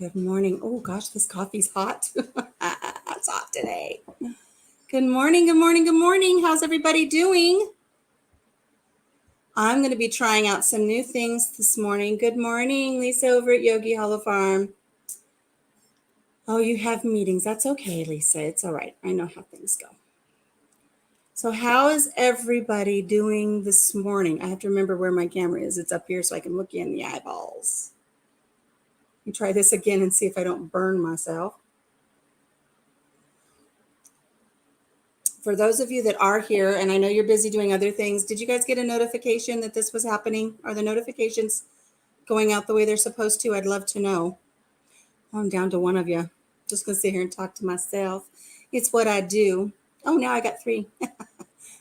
Good morning. Oh gosh, this coffee's hot. It's hot today. Good morning, good morning, good morning. How's everybody doing? I'm going to be trying out some new things this morning. Good morning, Lisa over at Yogi Hollow Farm. Oh, you have meetings. That's okay, Lisa. It's all right. I know how things go. So how is everybody doing this morning? I have to remember where my camera is. It's up here so I can look you in the eyeballs. Let me try this again and see if I don't burn myself. For those of you that are here, and I know you're busy doing other things, did you guys get a notification that this was happening? Are the notifications going out the way they're supposed to? I'd love to know. Oh, I'm down to one of you. Just going to sit here and talk to myself. It's what I do. Oh, now I got 3.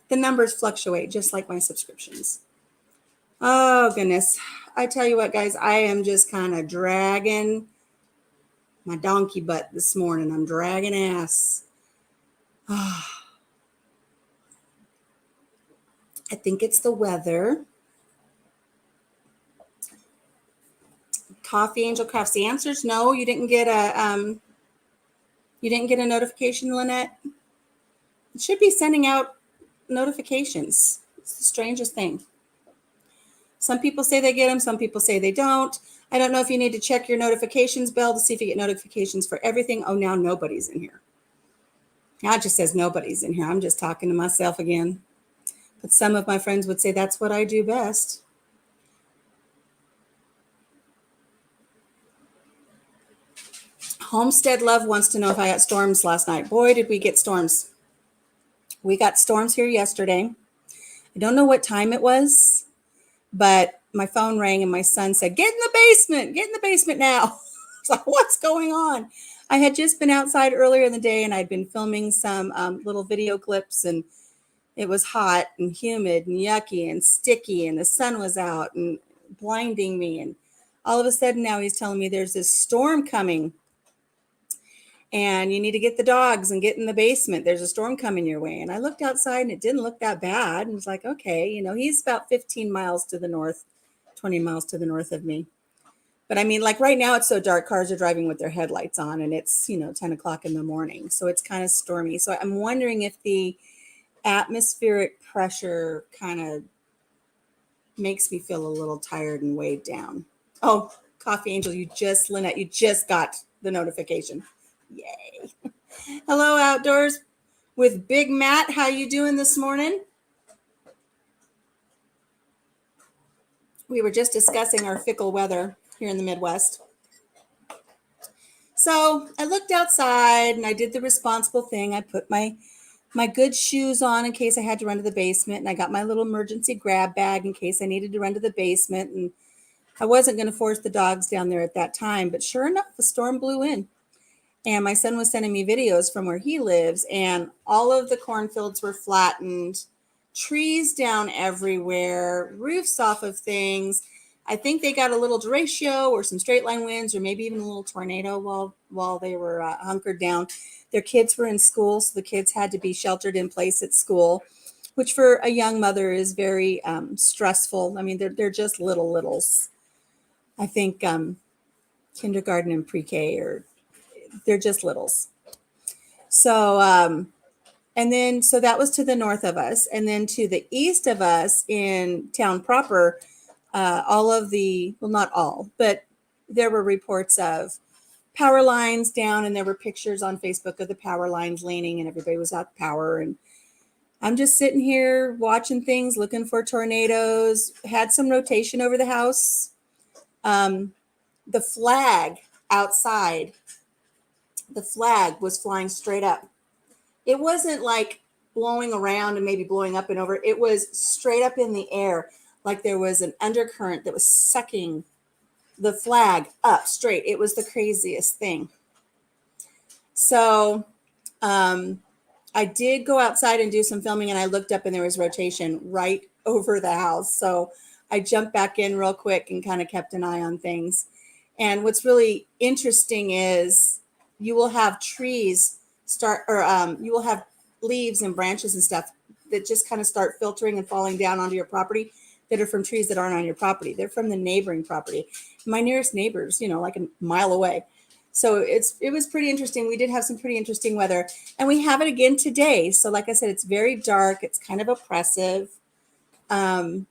The numbers fluctuate just like my subscriptions. Oh, goodness. I tell you what, guys, I am just kind of dragging my donkey butt this morning. I'm dragging ass. I think it's the weather. Coffee Angel Crafts. The answer is no. You didn't get a notification, Lynette. It should be sending out notifications. It's the strangest thing. Some people say they get them. Some people say they don't. I don't know if you need to check your notifications bell to see if you get notifications for everything. Oh, now nobody's in here. Now it just says nobody's in here. I'm just talking to myself again. But some of my friends would say that's what I do best. Homestead Love wants to know if I got storms last night. Boy, did we get storms. We got storms here yesterday. I don't know what time it was, but my phone rang and my son said, get in the basement now. I was like, what's going on? I had just been outside earlier in the day and I'd been filming some little video clips, and it was hot and humid and yucky and sticky, and the sun was out and blinding me. And all of a sudden now he's telling me there's this storm coming and you need to get the dogs and get in the basement. There's a storm coming your way. And I looked outside and it didn't look that bad. And was like, okay, he's about 15 miles to the north, 20 miles to the north of me. But I mean, like right now it's so dark, cars are driving with their headlights on, and it's, 10 o'clock in the morning. So it's kind of stormy. So I'm wondering if the atmospheric pressure kind of makes me feel a little tired and weighed down. Oh, Coffee Angel, Lynette, you just got the notification. Yay. Hello, Outdoors with Big Matt. How you doing this morning? We were just discussing our fickle weather here in the Midwest. So I looked outside and I did the responsible thing. I put my good shoes on in case I had to run to the basement, and I got my little emergency grab bag in case I needed to run to the basement. And I wasn't going to force the dogs down there at that time, but sure enough, the storm blew in. And my son was sending me videos from where he lives, and all of the cornfields were flattened, trees down everywhere, roofs off of things. I think they got a little derecho or some straight line winds, or maybe even a little tornado while they were hunkered down. Their kids were in school, so the kids had to be sheltered in place at school, which for a young mother is very stressful. I mean, they're just littles. I think kindergarten and pre-K they're just littles. So, so that was to the north of us. And then to the east of us in town proper, not all, but there were reports of power lines down, and there were pictures on Facebook of the power lines leaning, and everybody was out of power. And I'm just sitting here watching things, looking for tornadoes. Had some rotation over the house. The flag outside, the flag was flying straight up. It wasn't like blowing around and maybe blowing up and over. It was straight up in the air, like there was an undercurrent that was sucking the flag up straight. It was the craziest thing. So I did go outside and do some filming, and I looked up and there was rotation right over the house. So I jumped back in real quick and kind of kept an eye on things. And what's really interesting is you will have trees you will have leaves and branches and stuff that just kind of start filtering and falling down onto your property that are from trees that aren't on your property. They're from the neighboring property. My nearest neighbors, like a mile away. So it was pretty interesting. We did have some pretty interesting weather, and we have it again today. So like I said, it's very dark. It's kind of oppressive. Um,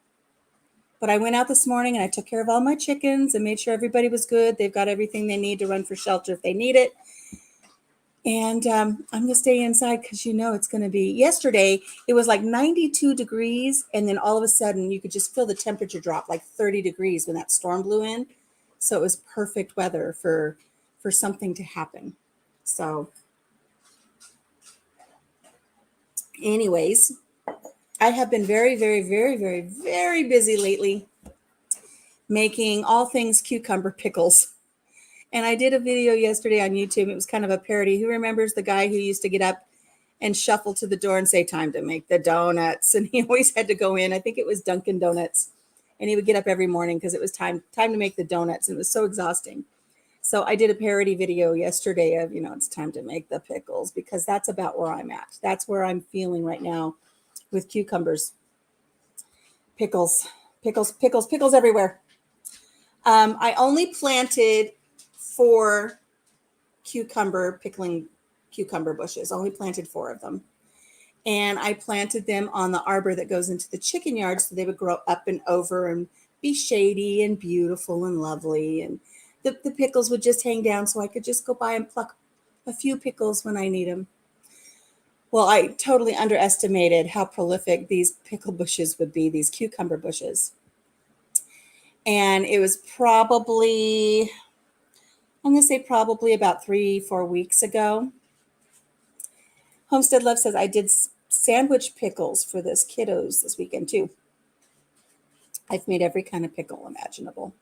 but I went out this morning and I took care of all my chickens and made sure everybody was good. They've got everything they need to run for shelter if they need it. And I'm going to stay inside because it's going to be. Yesterday, it was like 92 degrees. And then all of a sudden, you could just feel the temperature drop like 30 degrees when that storm blew in. So it was perfect weather for something to happen. So anyways, I have been very, very, very, very, very busy lately making all things cucumber pickles. And I did a video yesterday on YouTube. It was kind of a parody. Who remembers the guy who used to get up and shuffle to the door and say, time to make the donuts? And he always had to go in. I think it was Dunkin' Donuts. And he would get up every morning because it was time to make the donuts. And it was so exhausting. So I did a parody video yesterday of, it's time to make the pickles, because that's about where I'm at. That's where I'm feeling right now with cucumbers. Pickles, pickles, pickles, pickles everywhere. I only planted 4 pickling cucumber bushes. Only planted 4 of them. And I planted them on the arbor that goes into the chicken yard, so they would grow up and over and be shady and beautiful and lovely. And the pickles would just hang down so I could just go by and pluck a few pickles when I need them. Well, I totally underestimated how prolific these pickle bushes would be, these cucumber bushes. And it was probably about 3-4 weeks ago. Homestead Love says, I did sandwich pickles for this kiddos this weekend too. I've made every kind of pickle imaginable.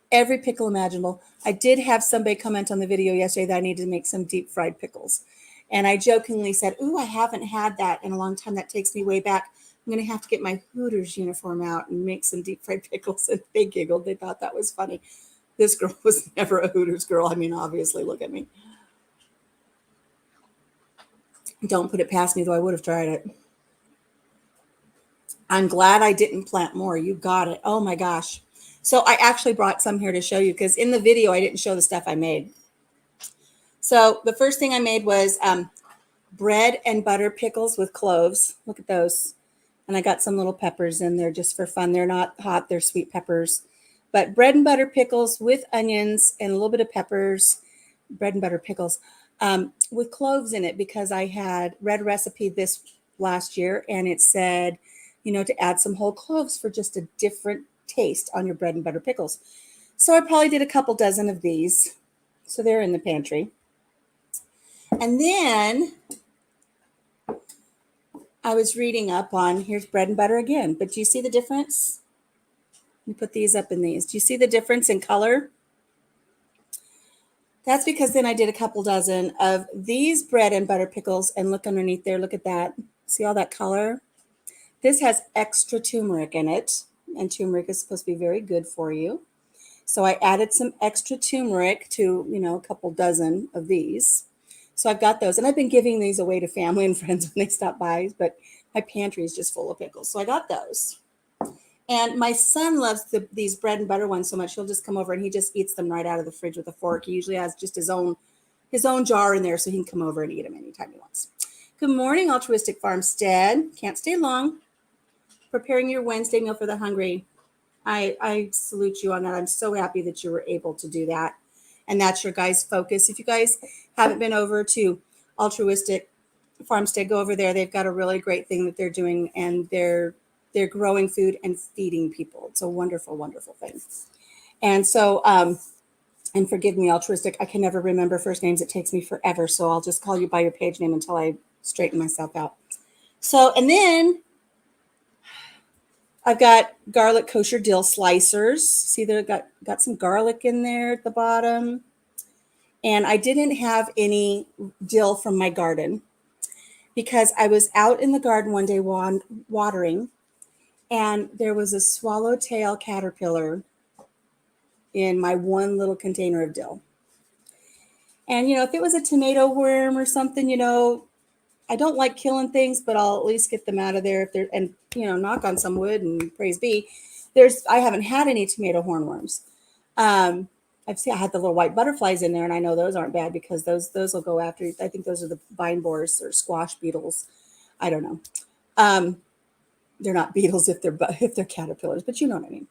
Every pickle imaginable. I did have somebody comment on the video yesterday that I needed to make some deep fried pickles. And I jokingly said, ooh, I haven't had that in a long time. That takes me way back. I'm going to have to get my Hooters uniform out and make some deep fried pickles. And they giggled. They thought that was funny. This girl was never a Hooters girl. I mean, obviously, look at me. Don't put it past me, though I would have tried it. I'm glad I didn't plant more. You got it. Oh, my gosh. So I actually brought some here to show you, because in the video, I didn't show the stuff I made. So the first thing I made was bread and butter pickles with cloves. Look at those. And I got some little peppers in there just for fun. They're not hot. They're sweet peppers. But bread and butter pickles with onions and a little bit of peppers. Bread and butter pickles with cloves in it, because I had read a recipe this last year and it said, to add some whole cloves for just a different taste on your bread and butter pickles. So I probably did a couple dozen of these. So they're in the pantry. And then I was reading up on, here's bread and butter again, but do you see the difference? Let me put these up in these. Do you see the difference in color? That's because then I did a couple dozen of these bread and butter pickles, and look underneath there. Look at that. See all that color? This has extra turmeric in it, and turmeric is supposed to be very good for you. So I added some extra turmeric to, a couple dozen of these. So I've got those, and I've been giving these away to family and friends when they stop by, but my pantry is just full of pickles. So I got those. And my son loves these bread and butter ones so much, he'll just come over and he just eats them right out of the fridge with a fork. He usually has just his own jar in there, so he can come over and eat them anytime he wants. Good morning, Altruistic Farmstead. Can't stay long. Preparing your Wednesday meal for the hungry. I salute you on that. I'm so happy that you were able to do that. And that's your guys' focus. If you guys haven't been over to Altruistic Farmstead, go over there. They've got a really great thing that they're doing, and they're growing food and feeding people. It's a wonderful, wonderful thing. And so, and forgive me, Altruistic, I can never remember first names. It takes me forever. So I'll just call you by your page name until I straighten myself out. So, and then I've got garlic kosher dill slicers. See, they've got some garlic in there at the bottom. And I didn't have any dill from my garden because I was out in the garden one day watering, and there was a swallowtail caterpillar in my one little container of dill. And, if it was a tomato worm or something, I don't like killing things, but I'll at least get them out of there if they're, and, knock on some wood and praise be. I haven't had any tomato hornworms. I had the little white butterflies in there, and I know those aren't bad because those will go after. I think those are the vine borers or squash beetles. I don't know. Um, they're not beetles if they're caterpillars, but you know what I mean.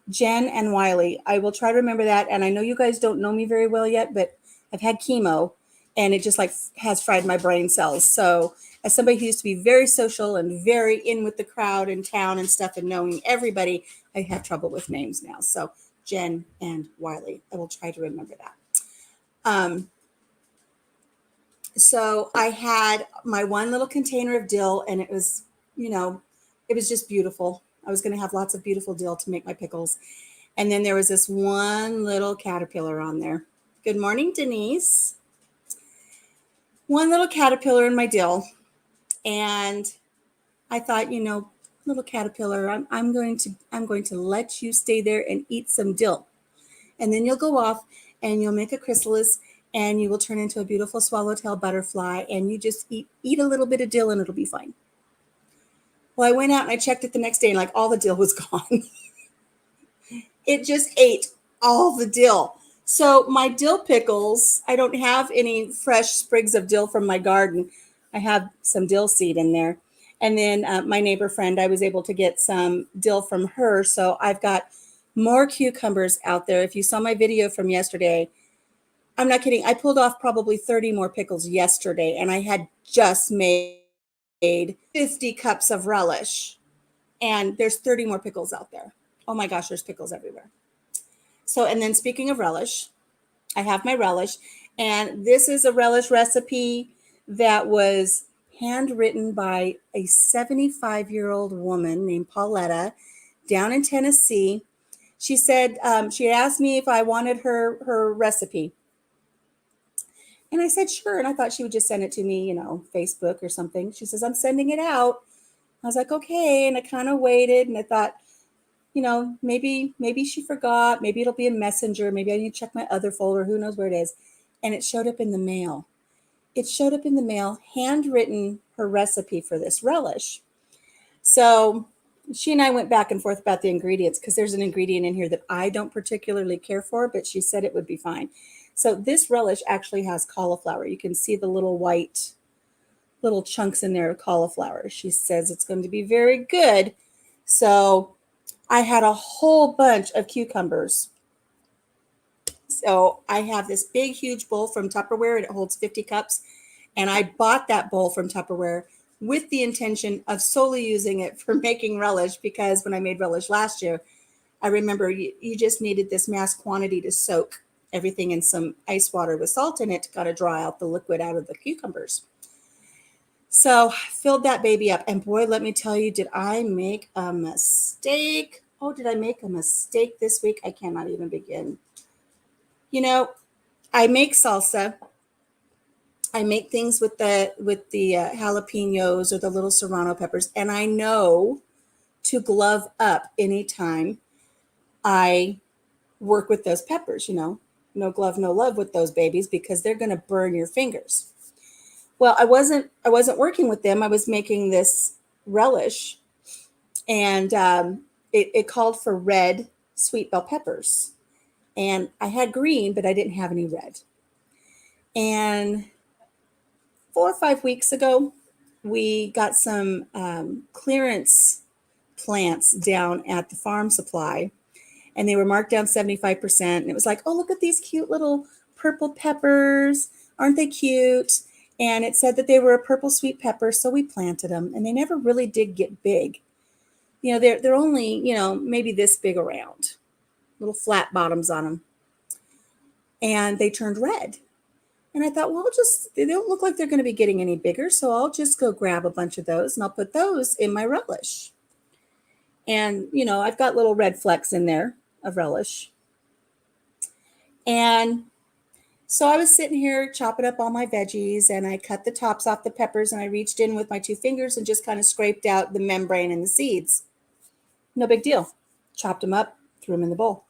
Jen and Wiley. I will try to remember that. And I know you guys don't know me very well yet, but I've had chemo, and it just like has fried my brain cells. So as somebody who used to be very social and very in with the crowd in town and stuff and knowing everybody, I have trouble with names now. So Jen and Wiley. I will try to remember that. Um, so I had my one little container of dill, and it was, it was just beautiful. I was going to have lots of beautiful dill to make my pickles. And then there was this one little caterpillar on there. Good morning, Denise. One little caterpillar in my dill. And I thought, little caterpillar, I'm going to let you stay there and eat some dill. And then you'll go off and you'll make a chrysalis, and you will turn into a beautiful swallowtail butterfly, and you just eat a little bit of dill and it'll be fine. Well, I went out and I checked it the next day, and like all the dill was gone. It just ate all the dill. So my dill pickles, I don't have any fresh sprigs of dill from my garden. I have some dill seed in there. And then my neighbor friend, I was able to get some dill from her. So I've got more cucumbers out there. If you saw my video from yesterday, I'm not kidding. I pulled off probably 30 more pickles yesterday, and I had just made 50 cups of relish. And there's 30 more pickles out there. Oh my gosh, there's pickles everywhere. So, and then speaking of relish, I have my relish, and this is a relish recipe that was handwritten by a 75-year-old woman named Pauletta down in Tennessee. She said, she asked me if I wanted her recipe. And I said, sure. And I thought she would just send it to me, Facebook or something. She says, I'm sending it out. I was like, okay. And I kind of waited, and I thought, maybe she forgot. Maybe it'll be a messenger. Maybe I need to check my other folder. Who knows where it is? And it showed up in the mail. Handwritten, her recipe for this relish. So she and I went back and forth about the ingredients, because there's an ingredient in here that I don't particularly care for, but she said it would be fine. So this relish actually has cauliflower. You can see the little white little chunks in there of cauliflower. She says it's going to be very good. So I had a whole bunch of cucumbers. So I have this big, huge bowl from Tupperware, and it holds 50 cups. And I bought that bowl from Tupperware with the intention of solely using it for making relish, because when I made relish last year, I remember you just needed this mass quantity to soak everything in some ice water with salt in it to kind of draw out the liquid out of the cucumbers. So I filled that baby up, and boy, let me tell you, did I make a mistake? Oh, did I make a mistake this week? I cannot even begin. I make salsa. I make things with the jalapenos or the little serrano peppers, and I know to glove up anytime I work with those peppers. No glove, no love with those babies, because they're going to burn your fingers. Well, I wasn't working with them. I was making this relish, and it called for red sweet bell peppers, and I had green, but I didn't have any red. And 4 or 5 weeks ago, we got some clearance plants down at the farm supply, and they were marked down 75%. And it was like, oh, look at these cute little purple peppers. Aren't they cute? And it said that they were a purple sweet pepper. So we planted them, and they never really did get big. They're only, maybe this big around, little flat bottoms on them. And they turned red. And I thought, well, they don't look like they're going to be getting any bigger. So I'll just go grab a bunch of those, and I'll put those in my relish. And, I've got little red flecks in there of relish. And so I was sitting here chopping up all my veggies, and I cut the tops off the peppers, and I reached in with my 2 fingers and just kind of scraped out the membrane and the seeds. No big deal. Chopped them up, threw them in the bowl.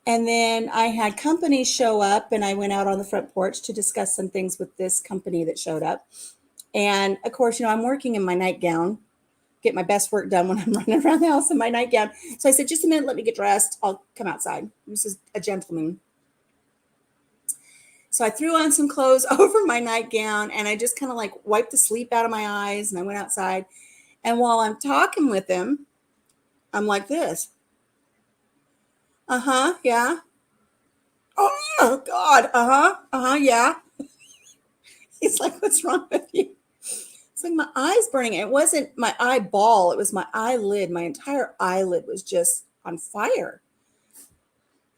And then I had company show up, and I went out on the front porch to discuss some things with this company that showed up. And of course, I'm working in my nightgown, get my best work done when I'm running around the house in my nightgown. So I said, just a minute, let me get dressed. I'll come outside. This is a gentleman. So I threw on some clothes over my nightgown and I just kind of like wiped the sleep out of my eyes and I went outside. And while I'm talking with him, I'm like this. Uh-huh, yeah. Oh, God. Uh-huh, yeah. He's like, what's wrong with you? It's like my eye's burning. It wasn't my eyeball. It was my eyelid. My entire eyelid was just on fire.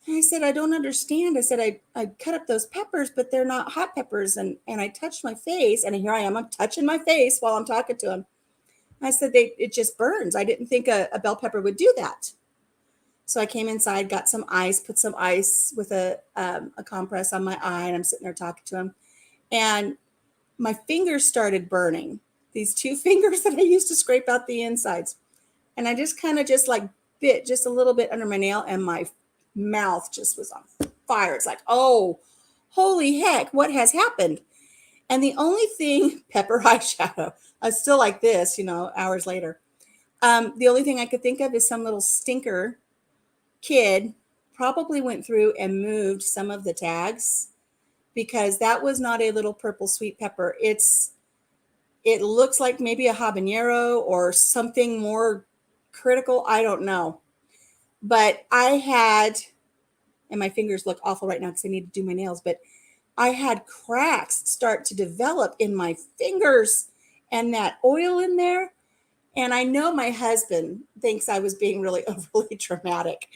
And I said, I don't understand. I said, I cut up those peppers, but they're not hot peppers. And I touched my face. And here I am. I'm touching my face while I'm talking to him. I said, it just burns. I didn't think a bell pepper would do that. So I came inside, got some ice, put some ice with a compress on my eye. And I'm sitting there talking to him. And my fingers started burning. These 2 fingers that I used to scrape out the insides. And I just kind of just like bit just a little bit under my nail and my mouth just was on fire. It's like, oh, holy heck, what has happened? And the only thing, pepper eyeshadow, I was still like this, hours later. The only thing I could think of is some little stinker kid probably went through and moved some of the tags because that was not a little purple sweet pepper. It looks like maybe a habanero or something more critical. I don't know. But I had, and my fingers look awful right now because I need to do my nails, but I had cracks start to develop in my fingers and that oil in there. And I know my husband thinks I was being really overly dramatic,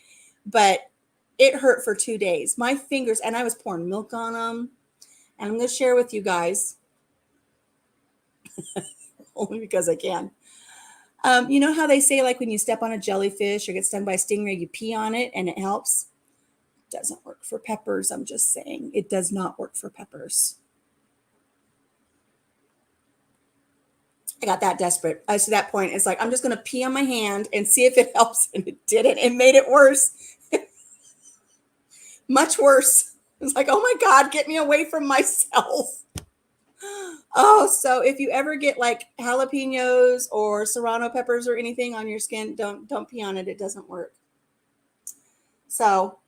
but it hurt for 2 days. My fingers, and I was pouring milk on them. And I'm going to share with you guys, only because I can. You know how they say, like, when you step on a jellyfish or get stung by a stingray, you pee on it and it helps? Doesn't work for peppers. I'm just saying it does not work for peppers. I got that desperate. To that point, it's like, I'm just going to pee on my hand and see if it helps. And it didn't. It made it worse. Much worse. It's like, oh my God, get me away from myself. Oh, so if you ever get like jalapenos or serrano peppers or anything on your skin, don't pee on it. It doesn't work. So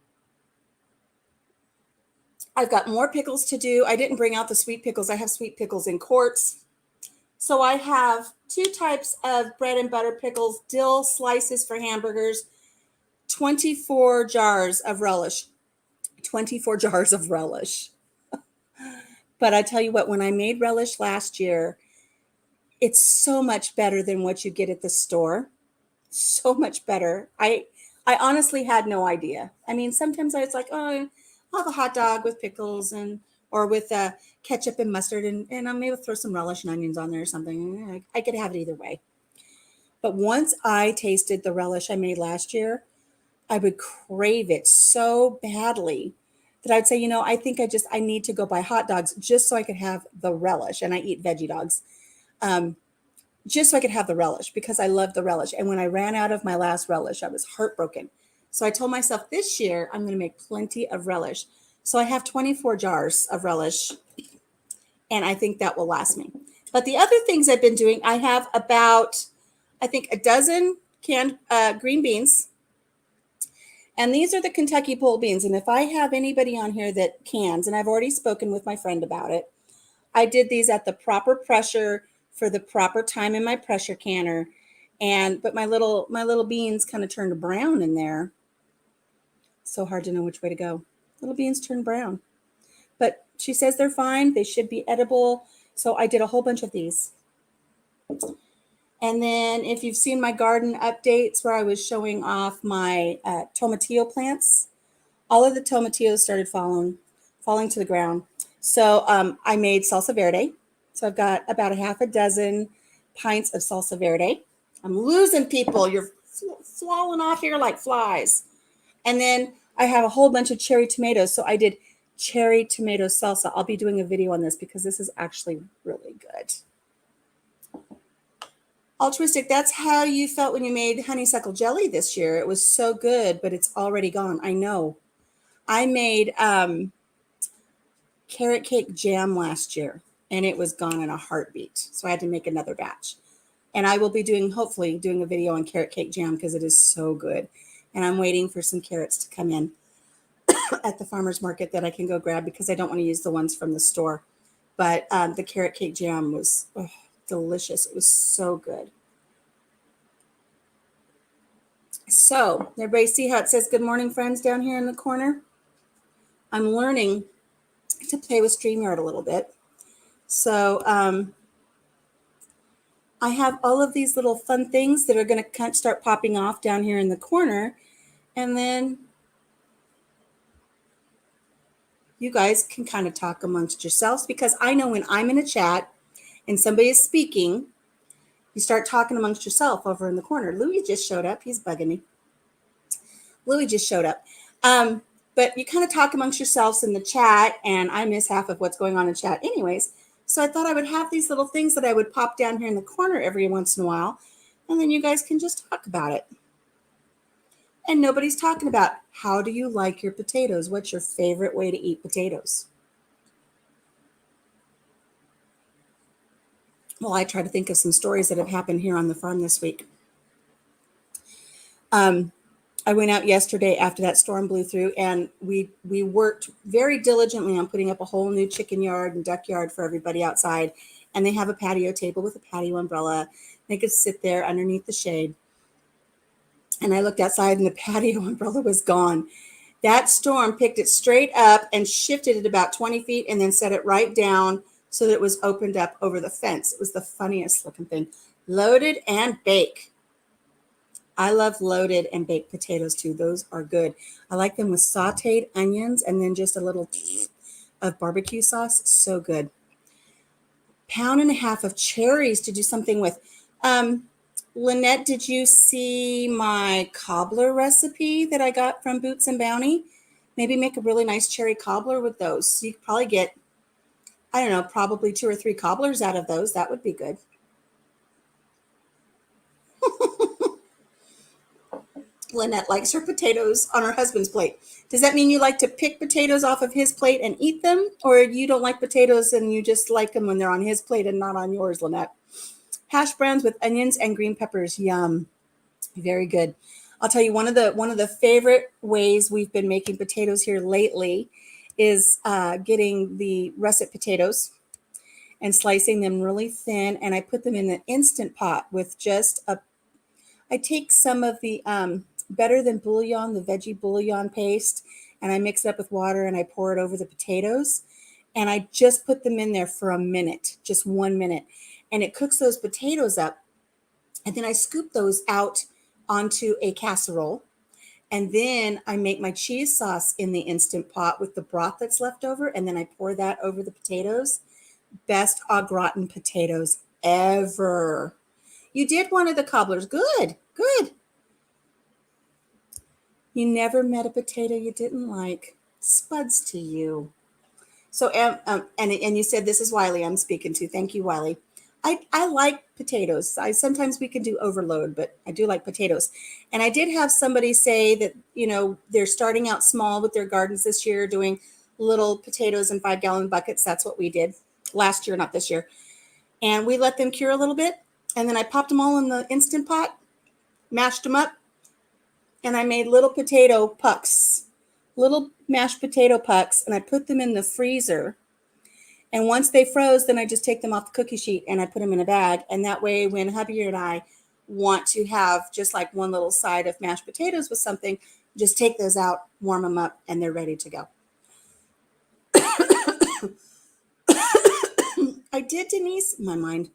I've got more pickles to do. I didn't bring out the sweet pickles. I have sweet pickles in quarts. So I have 2 types of bread and butter pickles, dill slices for hamburgers, 24 jars of relish. 24 jars of relish. But I tell you what, when I made relish last year, it's so much better than what you get at the store. So much better. I honestly had no idea. I mean, sometimes I was like, oh, I'll have a hot dog with pickles or with ketchup and mustard, and I'll maybe throw some relish and onions on there or something. I could have it either way. But once I tasted the relish I made last year, I would crave it so badly that I'd say, I think I need to go buy hot dogs just so I could have the relish. And I eat veggie dogs. Just so I could have the relish because I love the relish. And when I ran out of my last relish, I was heartbroken. So I told myself this year, I'm going to make plenty of relish. So I have 24 jars of relish, and I think that will last me. But the other things I've been doing, I have about, I think, a dozen canned green beans. And these are the Kentucky pole beans. And if I have anybody on here that cans, and I've already spoken with my friend about it, I did these at the proper pressure for the proper time in my pressure canner. But my little beans kind of turned brown in there. So hard to know which way to go. Little beans turn brown. But she says they're fine. They should be edible. So I did a whole bunch of these. And then if you've seen my garden updates where I was showing off my tomatillo plants, all of the tomatillos started falling to the ground. So I made salsa verde. So I've got about a half a dozen pints of salsa verde. I'm losing people. You're falling off here like flies. And then I have a whole bunch of cherry tomatoes. So I did cherry tomato salsa. I'll be doing a video on this because this is actually really good. Altruistic, that's how you felt when you made honeysuckle jelly this year. It was so good, but it's already gone. I know. I made carrot cake jam last year, and it was gone in a heartbeat. So I had to make another batch. And I will be hopefully doing a video on carrot cake jam because it is so good. And I'm waiting for some carrots to come in at the farmer's market that I can go grab because I don't want to use the ones from the store. But the carrot cake jam was delicious. It was so good. So everybody see how it says good morning, friends, down here in the corner? I'm learning to play with StreamYard a little bit. So I have all of these little fun things that are going to start popping off down here in the corner. And then you guys can kind of talk amongst yourselves, because I know when I'm in a chat and somebody is speaking, you start talking amongst yourself over in the corner. Louis just showed up. He's bugging me. Louis just showed up. But you kind of talk amongst yourselves in the chat, and I miss half of what's going on in chat anyways. So I thought I would have these little things that I would pop down here in the corner every once in a while, and then you guys can just talk about it. And nobody's talking about, how do you like your potatoes? What's your favorite way to eat potatoes? Well, I try to think of some stories that have happened here on the farm this week. I went out yesterday after that storm blew through, and we worked very diligently on putting up a whole new chicken yard and duck yard for everybody outside. And they have a patio table with a patio umbrella. They could sit there underneath the shade. And I looked outside, and the patio umbrella was gone. That storm picked it straight up and shifted it about 20 feet and then set it right down so that it was opened up over the fence. It was the funniest looking thing. Loaded and bake. I love loaded and baked potatoes too. Those are good. I like them with sauteed onions and then just a little of barbecue sauce. So good. Pound and a half of cherries to do something with. Lynette, did you see my cobbler recipe that I got from Boots and Bounty? Maybe make a really nice cherry cobbler with those. So you could probably get, I don't know, probably 2 or 3 cobblers out of those. That would be good. Lynette likes her potatoes on her husband's plate. Does that mean you like to pick potatoes off of his plate and eat them? Or you don't like potatoes and you just like them when they're on his plate and not on yours, Lynette? Hash browns with onions and green peppers. Yum. Very good. I'll tell you, one of the favorite ways we've been making potatoes here lately is getting the russet potatoes and slicing them really thin. And I put them in the Instant Pot with I take some of the Better Than Bouillon, the veggie bouillon paste, and I mix it up with water and I pour it over the potatoes. And I just put them in there for a minute, just 1 minute. And it cooks those potatoes up. And then I scoop those out onto a casserole. And then I make my cheese sauce in the Instant Pot with the broth that's left over. And then I pour that over the potatoes. Best au gratin potatoes ever. You did one of the cobblers. Good, good. You never met a potato you didn't like. Spuds to you. So, and you said this is Wiley I'm speaking to. Thank you, Wiley. I like potatoes. Sometimes we can do overload, but I do like potatoes. And I did have somebody say that, they're starting out small with their gardens this year, doing little potatoes in 5-gallon buckets. That's what we did last year, not this year. And we let them cure a little bit. And then I popped them all in the Instant Pot, mashed them up, and I made little potato pucks, little mashed potato pucks, and I put them in the freezer. And once they froze, then I just take them off the cookie sheet and I put them in a bag. And that way, when hubby and I want to have just like one little side of mashed potatoes with something, just take those out, warm them up, and they're ready to go. I did, Denise. My mind.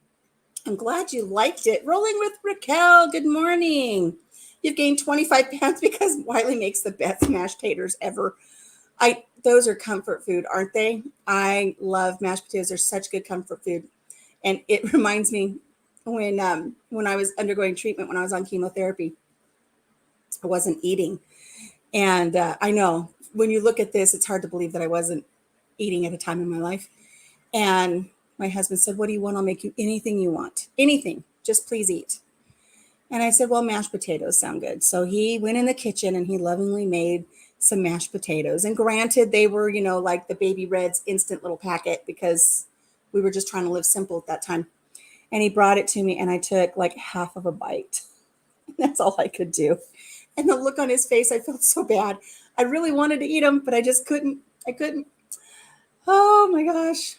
I'm glad you liked it. Rolling with Raquel. Good morning. You've gained 25 pounds because Wiley makes the best mashed taters ever. Those are comfort food, aren't they? I love mashed potatoes. They're such good comfort food. And it reminds me when I was undergoing treatment, when I was on chemotherapy, I wasn't eating. And I know when you look at this, it's hard to believe that I wasn't eating at a time in my life. And my husband said, "What do you want? I'll make you anything you want. Anything. Just please eat." And I said, "Well, mashed potatoes sound good." So he went in the kitchen and he lovingly made some mashed potatoes. And granted, they were, like the Baby Red's instant little packet because we were just trying to live simple at that time. And he brought it to me, and I took like half of a bite. That's all I could do. And the look on his face, I felt so bad. I really wanted to eat them, but I just couldn't. I couldn't. Oh my gosh.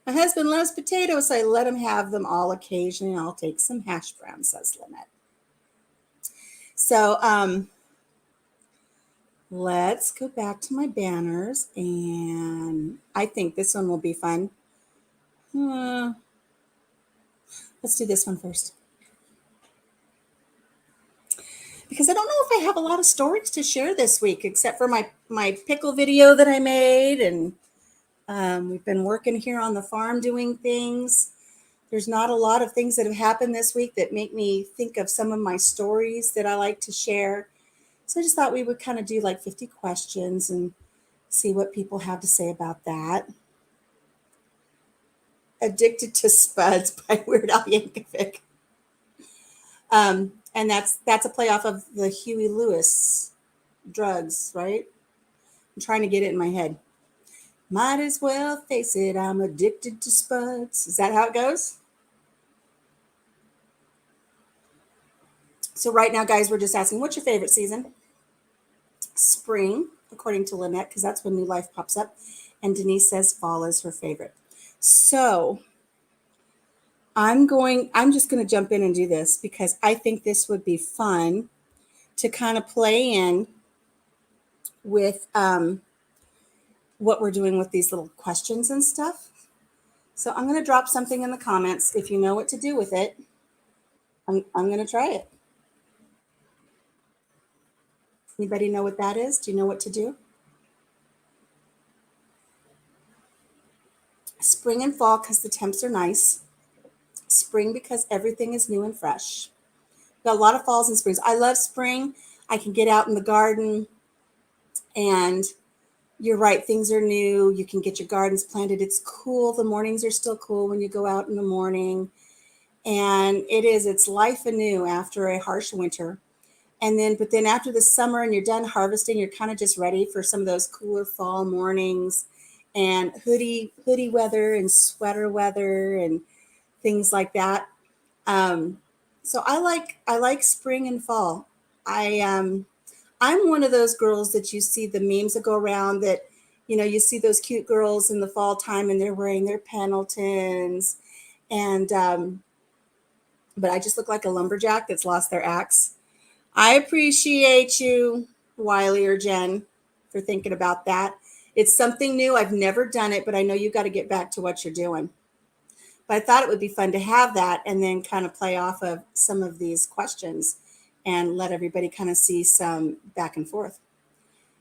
My husband loves potatoes, so I let him have them all occasionally. I'll take some hash browns, says Lynette. So let's go back to my banners, and I think this one will be fun. Let's do this one first. Because I don't know if I have a lot of stories to share this week, except for my pickle video that I made, and we've been working here on the farm doing things. There's not a lot of things that have happened this week that make me think of some of my stories that I like to share. So I just thought we would kind of do like 50 questions and see what people have to say about that. Addicted to Spuds by Weird Al Yankovic. And that's a playoff of the Huey Lewis drugs, right? I'm trying to get it in my head. Might as well face it, I'm addicted to Spuds. Is that how it goes? So right now, guys, we're just asking, what's your favorite season? Spring, according to Lynette, because that's when new life pops up. And Denise says fall is her favorite. So I'm just going to jump in and do this because I think this would be fun to kind of play in with what we're doing with these little questions and stuff. So I'm going to drop something in the comments. If you know what to do with it, I'm going to try it. Anybody know what that is? Do you know what to do? Spring and fall because the temps are nice. Spring because everything is new and fresh. Got a lot of falls and springs. I love spring. I can get out in the garden, and you're right, things are new. You can get your gardens planted. It's cool. The mornings are still cool when you go out in the morning. And it's life anew after a harsh winter. But then after the summer and you're done harvesting, you're kind of just ready for some of those cooler fall mornings and hoodie weather and sweater weather and things like that. So I like spring and fall. I'm one of those girls that you see the memes that go around that, you see those cute girls in the fall time and they're wearing their Pendletons and, but I just look like a lumberjack that's lost their axe. I appreciate you, Wiley or Jen, for thinking about that. It's something new. I've never done it, but I know you got to get back to what you're doing. But I thought it would be fun to have that and then kind of play off of some of these questions and let everybody kind of see some back and forth.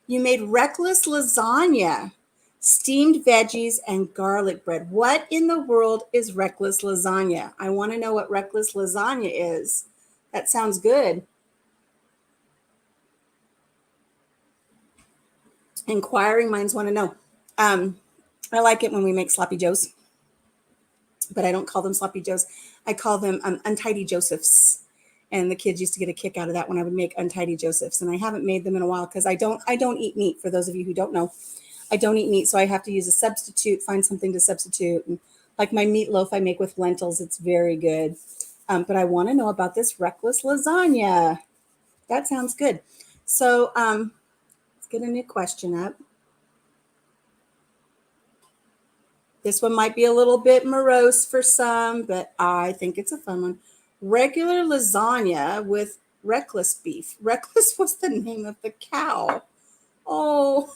You made reckless lasagna, steamed veggies, and garlic bread. What in the world is reckless lasagna? I want to know what reckless lasagna is. That sounds good. Inquiring minds want to know. I like it when we make sloppy joes, but I don't call them sloppy joes. I call them untidy Josephs. And the kids used to get a kick out of that when I would make untidy Josephs. And I haven't made them in a while because I don't eat meat. For those of you who don't know, I don't eat meat. So I have to use a substitute, find something to substitute. And like my meatloaf I make with lentils, it's very good. But I want to know about this reckless lasagna. That sounds good. So let's get a new question up. This one might be a little bit morose for some, but I think it's a fun one. Regular lasagna with reckless beef. Reckless was the name of the cow. Oh,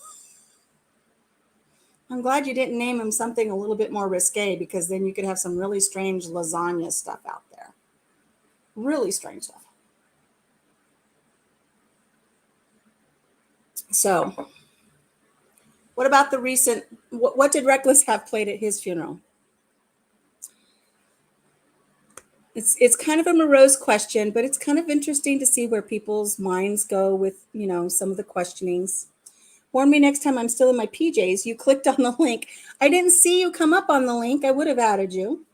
I'm glad you didn't name him something a little bit more risque because then you could have some really strange lasagna stuff out there. Really strange stuff. So, what about the recent, what did Reckless have played at his funeral? It's kind of a morose question, but it's kind of interesting to see where people's minds go with, some of the questionings. Warn me next time I'm still in my PJs. You clicked on the link. I didn't see you come up on the link. I would have added you.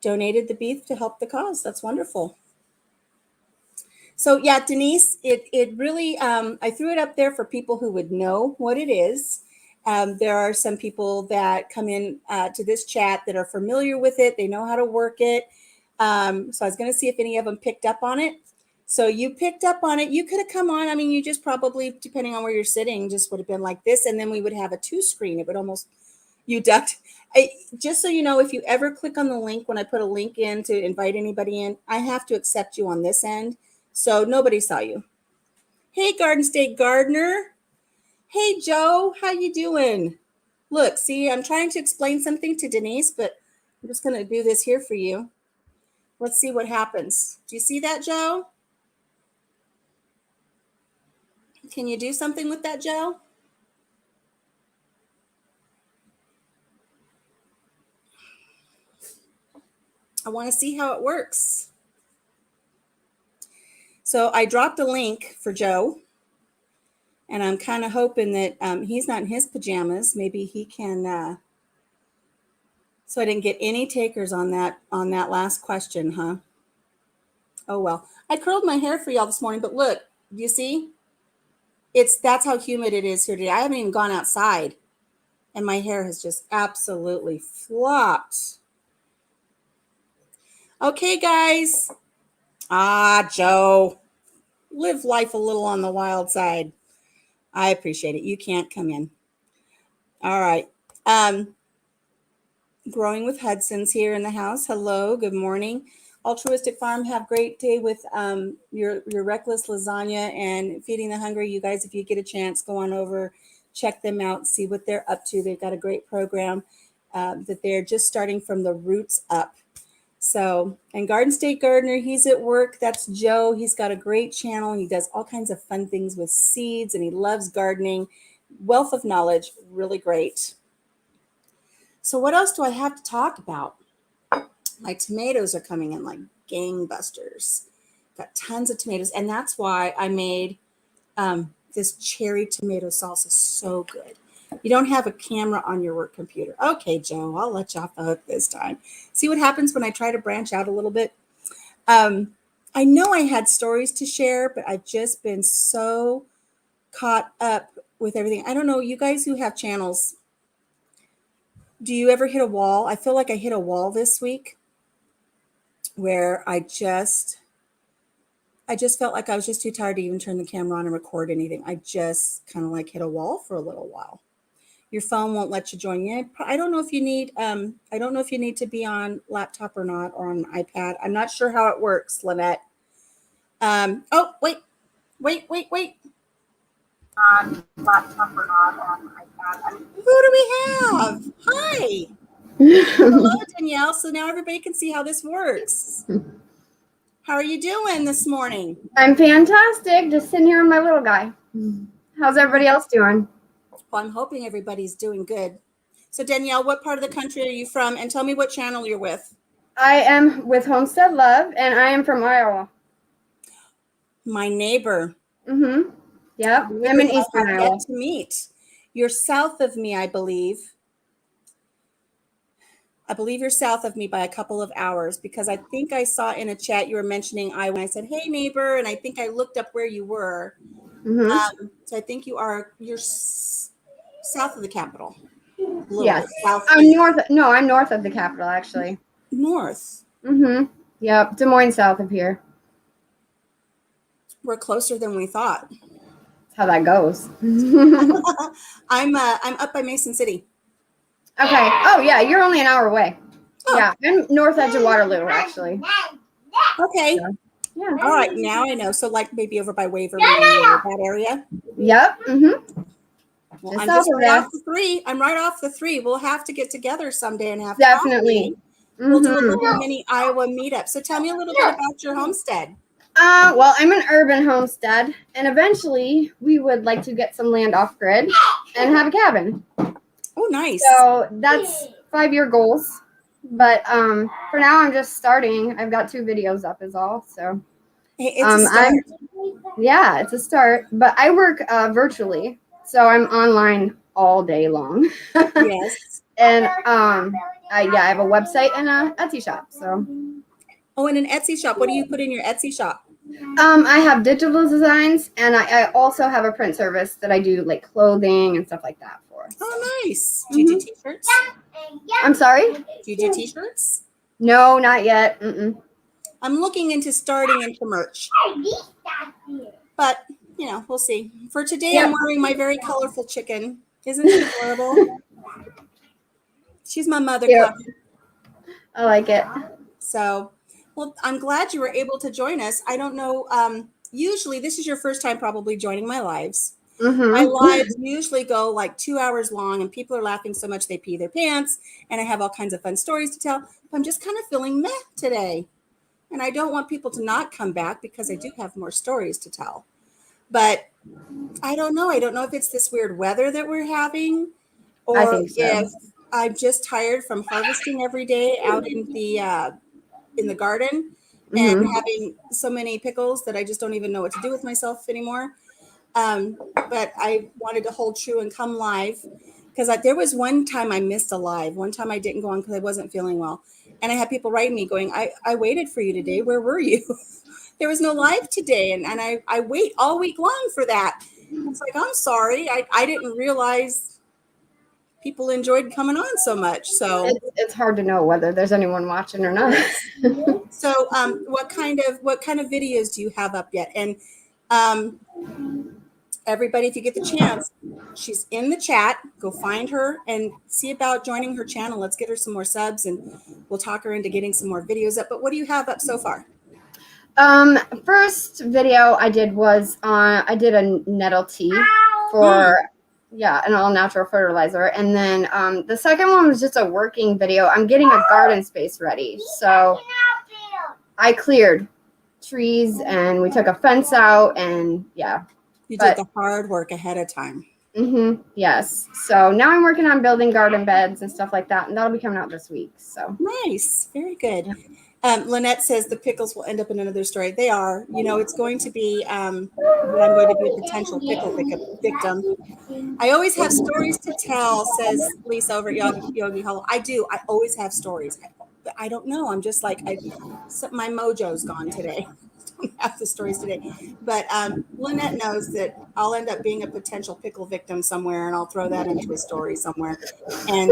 Donated the beef to help the cause. That's wonderful. So yeah, Denise, it really, I threw it up there for people who would know what it is. There are some people that come in to this chat that are familiar with it. They know how to work it. So I was going to see if any of them picked up on it. So you picked up on it. You could have come on. I mean, you just probably, depending on where you're sitting, just would have been like this. And then we would have a 2-screen. It would almost, you ducked. Just so you know, if you ever click on the link, when I put a link in to invite anybody in, I have to accept you on this end. So nobody saw you. Hey, Garden State Gardener. Hey, Joe, how you doing? Look, see, I'm trying to explain something to Denise, but I'm just going to do this here for you. Let's see what happens. Do you see that, Joe? Can you do something with that, Joe? I want to see how it works. So I dropped a link for Joe, and I'm kind of hoping that he's not in his pajamas. Maybe he can. So I didn't get any takers on that last question, huh? Oh, well. I curled my hair for y'all this morning, but look, do you see? That's how humid it is here today. I haven't even gone outside, and my hair has just absolutely flopped. Okay, guys. Joe, live life a little on the wild side. I appreciate it. You can't come in. All right. Growing with Hudson's here in the house. Hello. Good morning. Altruistic Farm, have great day with your reckless lasagna and feeding the hungry. You guys, if you get a chance, go on over, check them out, see what they're up to. They've got a great program that they're just starting from the roots up. So, and Garden State Gardener, he's at work. That's Joe. He's got a great channel. He does all kinds of fun things with seeds, and he loves gardening. Wealth of knowledge, really great. So what else do I have to talk about? My tomatoes are coming in like gangbusters. Got tons of tomatoes. And that's why I made this cherry tomato salsa so good. You don't have a camera on your work computer. Okay, Joe, I'll let you off the hook this time. See what happens when I try to branch out a little bit? I know I had stories to share, but I've just been so caught up with everything. I don't know, you guys who have channels, do you ever hit a wall? I feel like I hit a wall this week where I just felt like I was just too tired to even turn the camera on and record anything. I just kind of like hit a wall for a little while. Your phone won't let you join in. I don't know if you need to be on laptop or not, or on an iPad. I'm not sure how it works, Lynette. Oh, wait. On laptop or not, or on iPad. Who do we have? Hi. Hello, Danielle. So now everybody can see how this works. How are you doing this morning? I'm fantastic. Just sitting here with my little guy. How's everybody else doing? Well, I'm hoping everybody's doing good. So Danielle, what part of the country are you from? And tell me what channel you're with. I am with Homestead Love, and I am from Iowa. My neighbor. Mm-hmm. Yep. I'm in Eastern Iowa. Yet to meet. You're south of me, I believe. I believe you're south of me by a couple of hours, because I think I saw in a chat you were mentioning Iowa. And I said, hey, neighbor. And I think I looked up where you were. Mm-hmm. So I think you're south of the capital. Yes. I'm north. No, I'm north of the capital, actually. North. Mm-hmm. Yep. Des Moines, south of here. We're closer than we thought. That's how that goes. I'm up by Mason City. Okay. Oh yeah, you're only an hour away. Oh. Yeah, I'm north edge of Waterloo, actually. Okay. So, yeah. All right. Now I know. So like maybe over by Waverly, that area. Yep. Mm-hmm. Well, I'm just right off the 3. I'm right off the 3. We'll have to get together someday and have definitely. Mm-hmm. We'll do a little mini Iowa meetup. So tell me a little bit about your homestead. Well, I'm an urban homestead, and eventually we would like to get some land off grid and have a cabin. Oh, nice. So that's 5-year goals. But for now, I'm just starting. I've got 2 videos up is all. So hey, it's a start. Yeah, it's a start. But I work virtually, so I'm online all day long. Yes. And I have a website and a Etsy shop. So. Oh, and an Etsy shop. What do you put in your Etsy shop? I have digital designs, and I also have a print service that I do like clothing and stuff like that for. Oh, nice. Do you do t-shirts? I'm sorry? Do you do t-shirts? No, not yet. Mm-mm. I'm looking into starting into merch. But, you know, we'll see. For today, I'm wearing my very colorful chicken. Isn't she adorable? She's my mother Yep. clown. I like it. So, well, I'm glad you were able to join us. I don't know. Usually, this is your first time probably joining my lives. My lives usually go like 2 hours long, and people are laughing so much they pee their pants. And I have all kinds of fun stories to tell. I'm just kind of feeling meh today. And I don't want people to not come back because I do have more stories to tell. But I don't know. I don't know if it's this weird weather that we're having, I or think so. if I'm just tired from harvesting every day out in the garden and having so many pickles that I just don't even know what to do with myself anymore. But I wanted to hold true and come live because there was one time I missed a live. One time I didn't go on because I wasn't feeling well. And I had people writing me going, I waited for you today. Where were you? There was no live today. And I wait all week long for that. It's like, I'm sorry. I didn't realize people enjoyed coming on so much. So It's hard to know whether there's anyone watching or not. so what kind of videos do you have up yet? And everybody, if you get the chance, she's in the chat. Go find her and see about joining her channel. Let's get her some more subs and we'll talk her into getting some more videos up. But what do you have up so far? First video I did was I did a nettle tea for an all natural fertilizer, and then the second one was just a working video. I'm getting a garden space ready, so I cleared trees and we took a fence out, and You did the hard work ahead of time. Yes. So now I'm working on building garden beds and stuff like that, and that'll be coming out this week. So nice, very good. Lynette says the pickles will end up in another story. They are. You know, it's going to be that I'm going to be a potential pickle victim. I always have stories to tell, says Lisa over at Yogi Hollow. I do. I always have stories. I don't know. I'm just like, my mojo's gone today. I don't have the stories today. But Lynette knows that I'll end up being a potential pickle victim somewhere, and I'll throw that into a story somewhere. And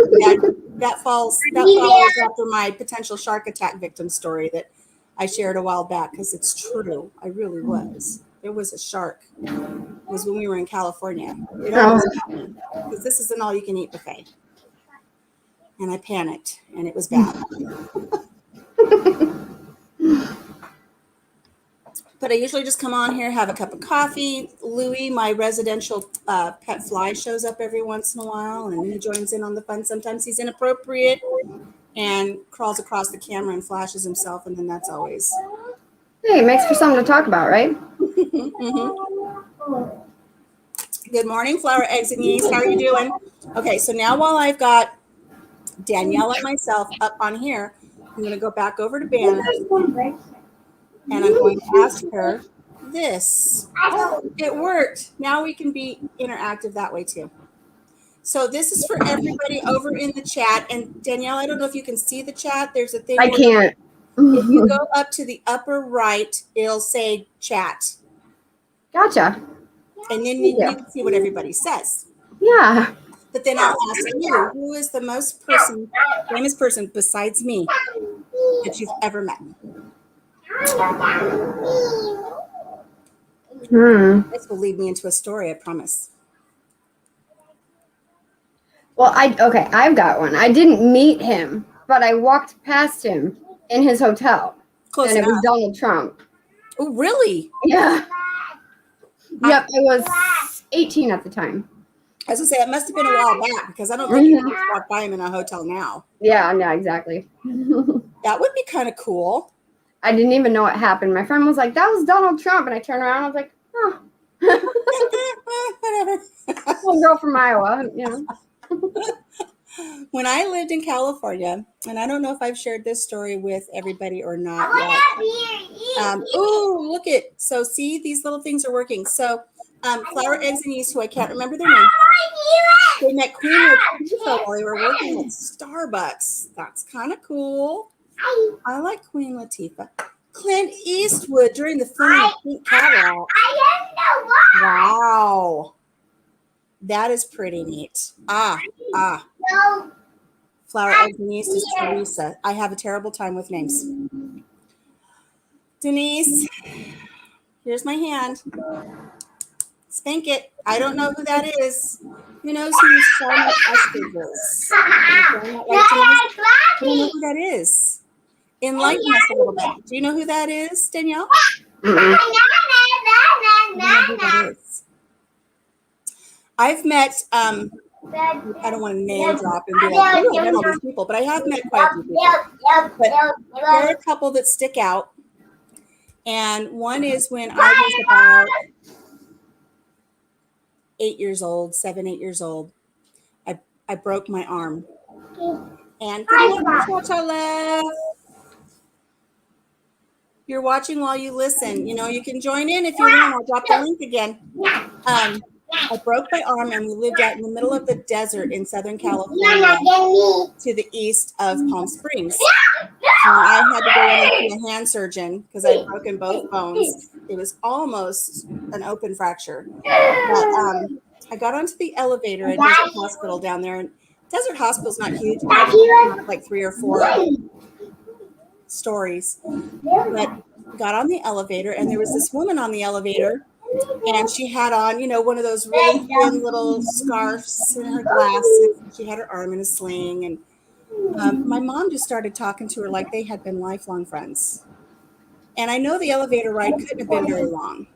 that follows after my potential shark attack victim story that I shared a while back, because it's true. I really was. There was a shark. It was when we were in California. It almost got me, because this is an all-you-can-eat buffet. And I panicked, and it was bad. But I usually just come on here, have a cup of coffee. Louie, my residential pet fly, shows up every once in a while, and he joins in on the fun. Sometimes he's inappropriate and crawls across the camera and flashes himself, and then that's always. Hey, it makes for something to talk about, right? Good morning, Flower, Eggs, and Yeast. How are you doing? Okay, so now while I've got Danielle and myself up on here, I'm going to go back over to Banner, and I'm going to ask her this. Oh, it worked. Now we can be interactive that way too. So this is for everybody over in the chat. And Danielle, I don't know if you can see the chat. There's a thing. I can't. If you go up to the upper right, it'll say chat. Gotcha. And then you can see what everybody says. Yeah. But then I'll ask you, who is the most famous person besides me that you've ever met? This will lead me into a story, I promise. Well, I've got one. I didn't meet him, but I walked past him in his hotel. Close and enough. It was Donald Trump. Oh, really? Yeah. Yep, I was 18 at the time. I was going to say, it must have been a while back, because I don't think you can just walk by him in a hotel now. Yeah, no, exactly. That would be kind of cool. I didn't even know what happened. My friend was like, that was Donald Trump. And I turned around, I was like, oh. Whatever. One girl from Iowa, you know. When I lived in California, and I don't know if I've shared this story with everybody or not yet. Oh, look it. So see, these little things are working. So Flower, Eggs, and Yeast, who I can't remember their name, they met Queen Latifah while they were working at Starbucks. That's kind of cool. I like Queen Latifah. Clint Eastwood during the filming of Pink Cadillac. Wow. That is pretty neat. Flower of Denise is Teresa. I have a terrible time with names. Denise, here's my hand. Spank it. I don't know who that is. Who knows who Simon Esther is? I don't know who that is. Enlighten us a little bit. Do you know who that is, Danielle? I don't know who that is. I've met, I don't want to name drop and be like, oh, I met all these people, but I have met quite a few people. But there are a couple that stick out. And one is when I was about 8 years old, 7, 8 years old. I broke my arm. And good morning, Cha-Cha Love. You're watching while you listen. You know, you can join in if you want. I'll drop the link again. I broke my arm, and we lived out in the middle of the desert in Southern California to the east of Palm Springs. I had to go in and see a hand surgeon because I had broken both bones. It was almost an open fracture. But I got onto the elevator at Desert Hospital down there. And Desert Hospital's not huge. It's like 3 or 4 stories. But got on the elevator, and there was this woman on the elevator, and she had on, you know, one of those really thin little scarves and her glasses. She had her arm in a sling, and my mom just started talking to her like they had been lifelong friends. And I know the elevator ride couldn't have been very long,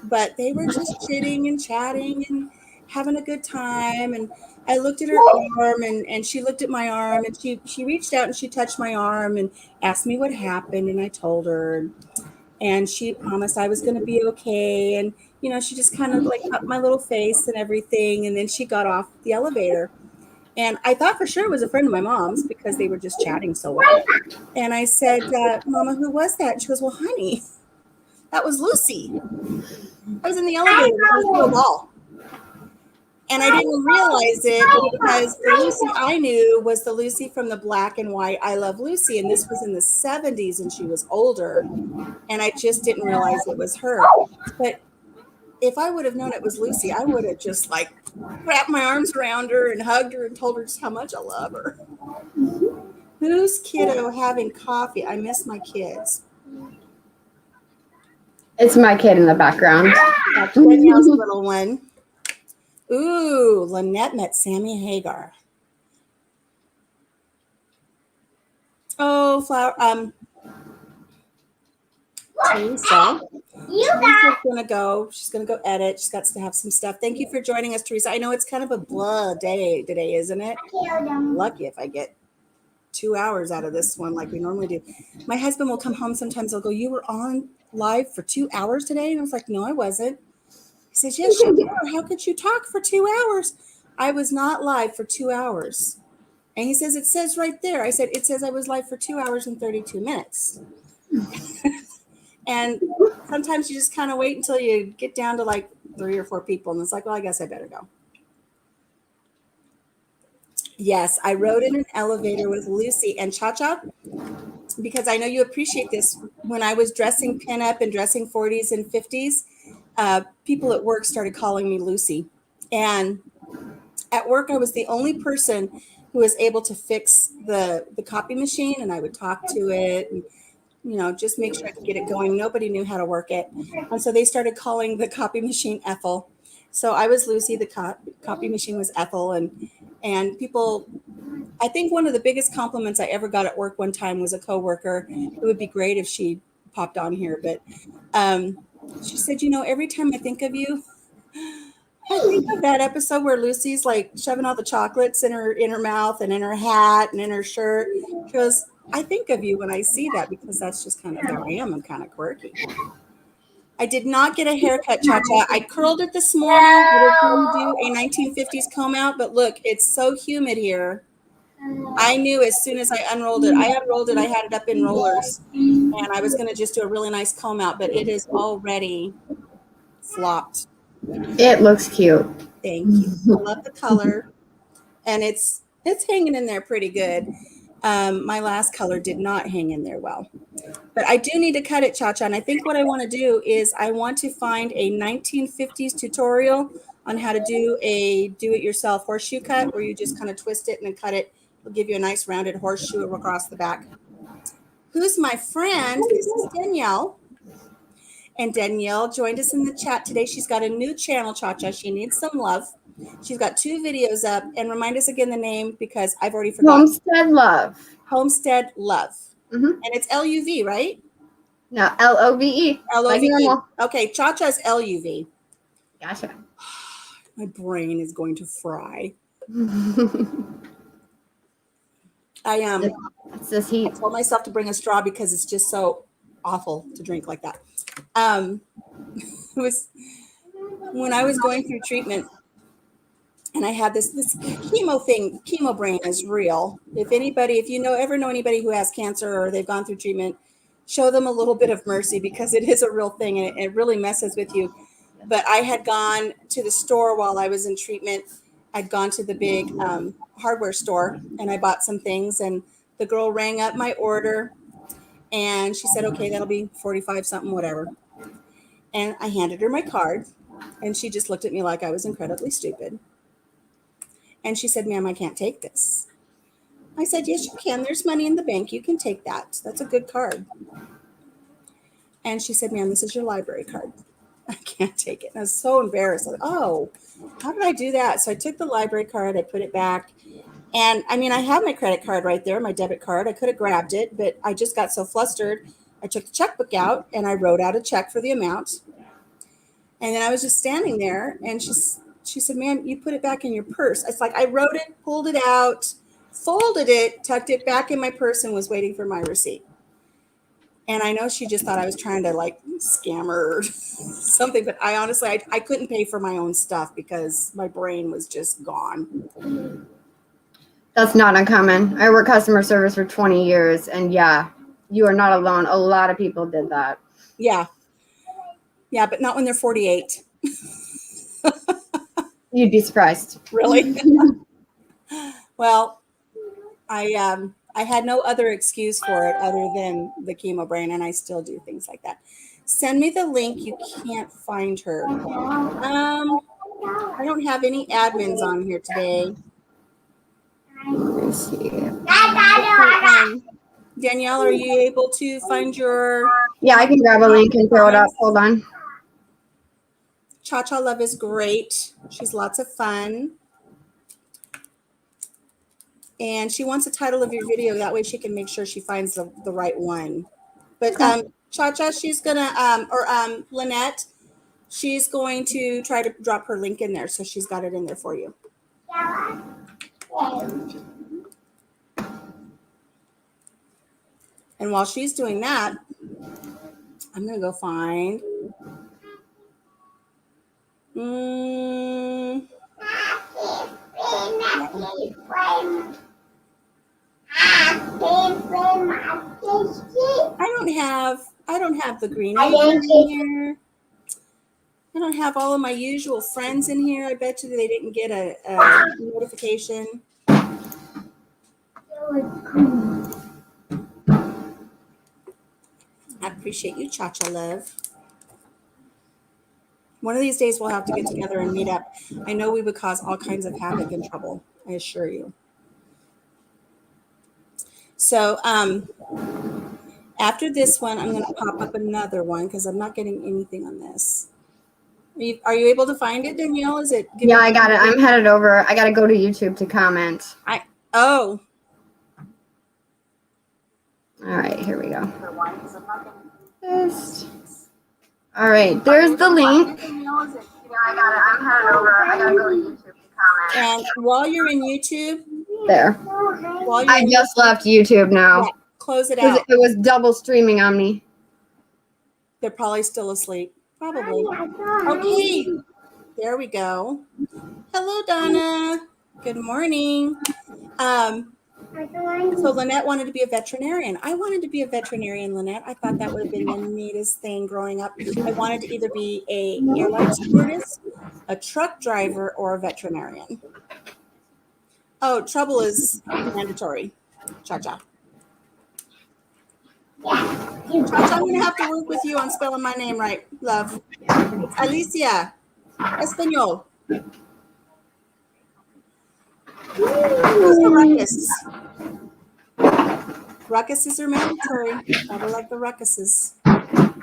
but they were just chitting and chatting and having a good time. And I looked at her arm, and she looked at my arm, and she reached out and she touched my arm and asked me what happened. And I told her, and she promised I was going to be okay. And, you know, she just kind of like cut my little face and everything. And then she got off the elevator. And I thought for sure it was a friend of my mom's because they were just chatting so well. And I said, Mama, who was that? And she goes, well, honey, that was Lucy. I was in the elevator with a ball. And I didn't realize it because the Lucy I knew was the Lucy from the black and white I Love Lucy. And this was in the 70s, and she was older. And I just didn't realize it was her. But if I would have known it was Lucy, I would have just like wrapped my arms around her and hugged her and told her just how much I love her. Who's kiddo having coffee? I miss my kids. It's my kid in the background. That's Danielle's little one. Ooh, Lynette met Sammy Hagar. Oh, Flower. Teresa. Teresa's gonna go. She's gonna go edit. She's got to have some stuff. Thank you for joining us, Teresa. I know it's kind of a blah day today, isn't it? I'm lucky if I get 2 hours out of this one like we normally do. My husband will come home sometimes. He'll go, "You were on live for 2 hours today?" And I was like, "No, I wasn't." He says, "Yes, you were. How could you talk for 2 hours?" I was not live for 2 hours. And he says, "It says right there." I said, "It says I was live for 2 hours and 32 minutes. And sometimes you just kind of wait until you get down to like 3 or 4 people. And it's like, well, I guess I better go. Yes, I rode in an elevator with Lucy and Cha-Cha because I know you appreciate this. When I was dressing pinup and dressing 40s and 50s, people at work started calling me Lucy. And at work, I was the only person who was able to fix the copy machine, and I would talk to it and, you know, just make sure I could get it going. Nobody knew how to work it. And so they started calling the copy machine Ethel. So I was Lucy, the copy machine was Ethel. And people, I think one of the biggest compliments I ever got at work one time was a coworker. It would be great if she popped on here, but she said, you know, every time I think of you, I think of that episode where Lucy's like shoving all the chocolates in her mouth and in her hat and in her shirt. She goes, I think of you when I see that because that's just kind of who I am. I'm kind of quirky. I did not get a haircut, Cha-Cha. I curled it this morning. I was going to do a 1950s comb out, but look, it's so humid here. I knew as soon as I unrolled it, I had it up in rollers, and I was going to just do a really nice comb out, but it is already flopped. It looks cute. Thank you. I love the color, and it's hanging in there pretty good. My last color did not hang in there well. But I do need to cut it, Cha-Cha. And I think what I want to do is I want to find a 1950s tutorial on how to do a do-it-yourself horseshoe cut where you just kind of twist it and then cut it. It'll give you a nice rounded horseshoe across the back. Who's my friend? This is Danielle. And Danielle joined us in the chat today. She's got a new channel, Cha-Cha. She needs some love. She's got 2 videos up. And remind us again the name because I've already forgotten. Homestead Love. Homestead Love. Mm-hmm. And it's L-U-V, right? No, L-O-V-E. L-O-V-E. Okay, Cha-Cha's L-U-V. Gotcha. My brain is going to fry. It's this heat. I told myself to bring a straw because it's just so awful to drink like that. It was when I was going through treatment and I had this chemo thing. Chemo brain is real. If you ever know anybody who has cancer or they've gone through treatment, show them a little bit of mercy because it is a real thing and it really messes with you. But I had gone to the store while I was in treatment. I'd gone to the big hardware store and I bought some things and the girl rang up my order and she said, okay, that'll be 45 something, whatever. And I handed her my card and she just looked at me like I was incredibly stupid. And she said, ma'am, I can't take this. I said, yes, you can. There's money in the bank. You can take that. That's a good card. And she said, ma'am, this is your library card. I can't take it. And I was so embarrassed. I was, oh, how did I do that? So I took the library card. I put it back. And I mean, I have my credit card right there, my debit card. I could have grabbed it, but I just got so flustered. I took the checkbook out and I wrote out a check for the amount. And then I was just standing there and she said, ma'am, you put it back in your purse. It's like I wrote it, pulled it out, folded it, tucked it back in my purse and was waiting for my receipt. And I know she just thought I was trying to like scam her or something, but I honestly, I couldn't pay for my own stuff because my brain was just gone. That's not uncommon. I worked customer service for 20 years and yeah, you are not alone. A lot of people did that. Yeah. Yeah, but not when they're 48. You'd be surprised. Really? Well, I had no other excuse for it other than the chemo brain, and I still do things like that. Send me the link. You can't find her. I don't have any admins on here today. Let's see. Danielle, are you able to find your... Yeah, I can grab a link and throw it up. Hold on. Cha-Cha Love is great. She's lots of fun. And she wants the title of your video. That way she can make sure she finds the right one. But Cha-Cha, she's going to, Lynette, she's going to try to drop her link in there. So she's got it in there for you. And while she's doing that, I'm going to go find... I don't have the green in here. I don't have all of my usual friends in here. I bet you they didn't get a notification. I appreciate you, Cha-Cha Love. One of these days we'll have to get together and meet up. I know we would cause all kinds of havoc and trouble. I assure you. So after this one, I'm going to pop up another one because I'm not getting anything on this. Are you able to find it, Danielle? Is it? Yeah, I got it. I'm headed over. I got to go to YouTube to comment. Oh. All right, here we go. All right, there's the link. Yeah, I got it. I'm headed over. I got to go to YouTube to comment. And while you're in YouTube, there. I just left YouTube now. Yeah, close it out. It was double streaming on me. They're probably still asleep. Probably. Okay. There we go. Hello, Donna. Good morning. So Lynette wanted to be a veterinarian. I wanted to be a veterinarian, Lynette. I thought that would have been the neatest thing growing up. I wanted to either be an airline stewardess, a truck driver, or a veterinarian. Oh, trouble is mandatory. Cha-Cha. Cha-Cha, I'm going to have to work with you on spelling my name right, love. It's Alicia Espanol. Who's the ruckus? Ruckuses are mandatory. Gotta like the ruckuses.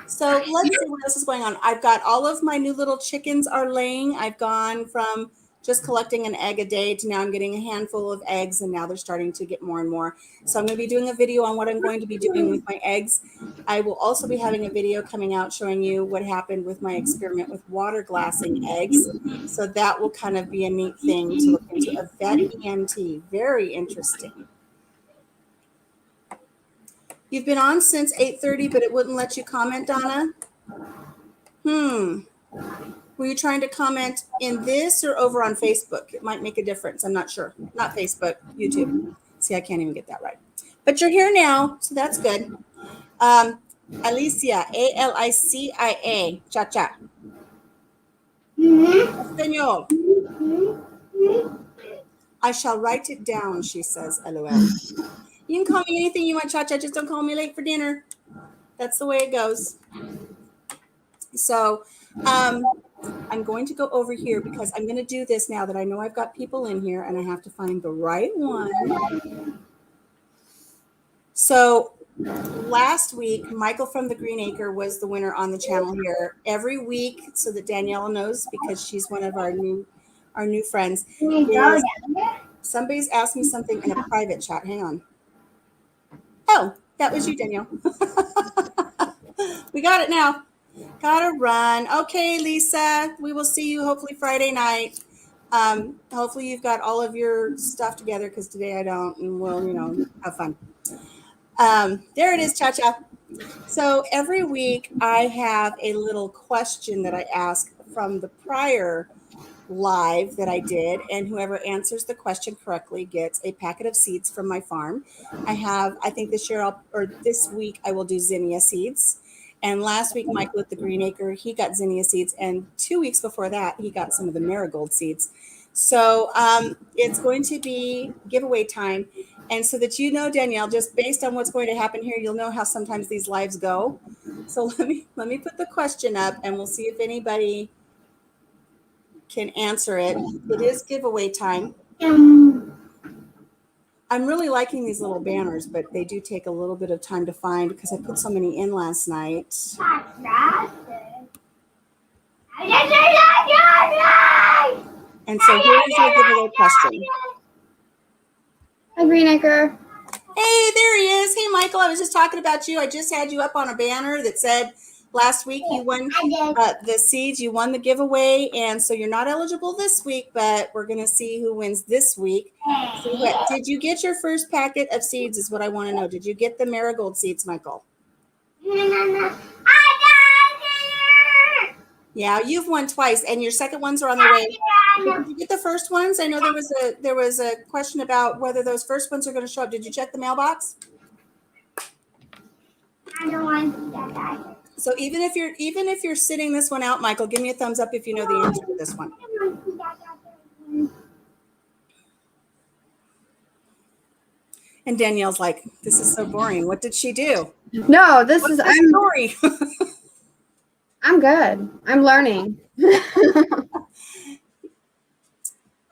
So let's see what else is going on. I've got all of my new little chickens are laying. I've gone from just collecting an egg a day to now I'm getting a handful of eggs, and now they're starting to get more and more. So I'm going to be doing a video on what I'm going to be doing with my eggs. I will also be having a video coming out showing you what happened with my experiment with water glassing eggs. So that will kind of be a neat thing to look into. A vet ENT, very interesting. You've been on since 8:30, but it wouldn't let you comment, Donna. Were you trying to comment in this or over on Facebook? It might make a difference. I'm not sure. Not Facebook, YouTube. See, I can't even get that right. But you're here now, so that's good. Alicia, Alicia, Cha-Cha. Espanol. I shall write it down, she says, LOL. You can call me anything you want, Cha-Cha. Just don't call me late for dinner. That's the way it goes. So I'm going to go over here because I'm going to do this now that I know I've got people in here, and I have to find the right one. So last week, Michael from the Green Acre was the winner on the channel here. Every week, so that Daniela knows, because she's one of our new friends. Somebody's asked me something in a private chat. Hang on. Oh, that was you, Danielle. We got it now. Gotta run. Okay, Lisa, we will see you hopefully Friday night. Hopefully you've got all of your stuff together, because today I don't, and we'll, have fun. There it is, Cha-Cha. So every week I have a little question that I ask from the prior live that I did, and whoever answers the question correctly gets a packet of seeds from my farm. I think this week I will do zinnia seeds. And last week, Michael at the Green Acre, he got zinnia seeds. And 2 weeks before that, he got some of the marigold seeds. So it's going to be giveaway time. And so that Danielle, just based on what's going to happen here, you'll know how sometimes these lives go. So let me put the question up, and we'll see if anybody can answer it. It is giveaway time. I'm really liking these little banners, but they do take a little bit of time to find because I put so many in last night. And so here's your giveaway question. Hi, Greenacre. Hey, there he is. Hey, Michael, I was just talking about you. I just had you up on a banner that said last week you won the seeds. You won the giveaway, and so you're not eligible this week, but we're going to see who wins this week. Did you get your first packet of seeds is what I want to know. Did you get the marigold seeds, Michael? Yeah, you've won twice, and your second ones are on the way. Did you get the first ones? I know there was a question about whether those first ones are going to show up. Did you check the mailbox? I don't want to see that guy. So even if you're sitting this one out, Michael, give me a thumbs up if you know the answer to this one. I don't want to see that guy. And Danielle's like, "This is so boring. What did she do?" No, What's the story? I'm good. I'm learning.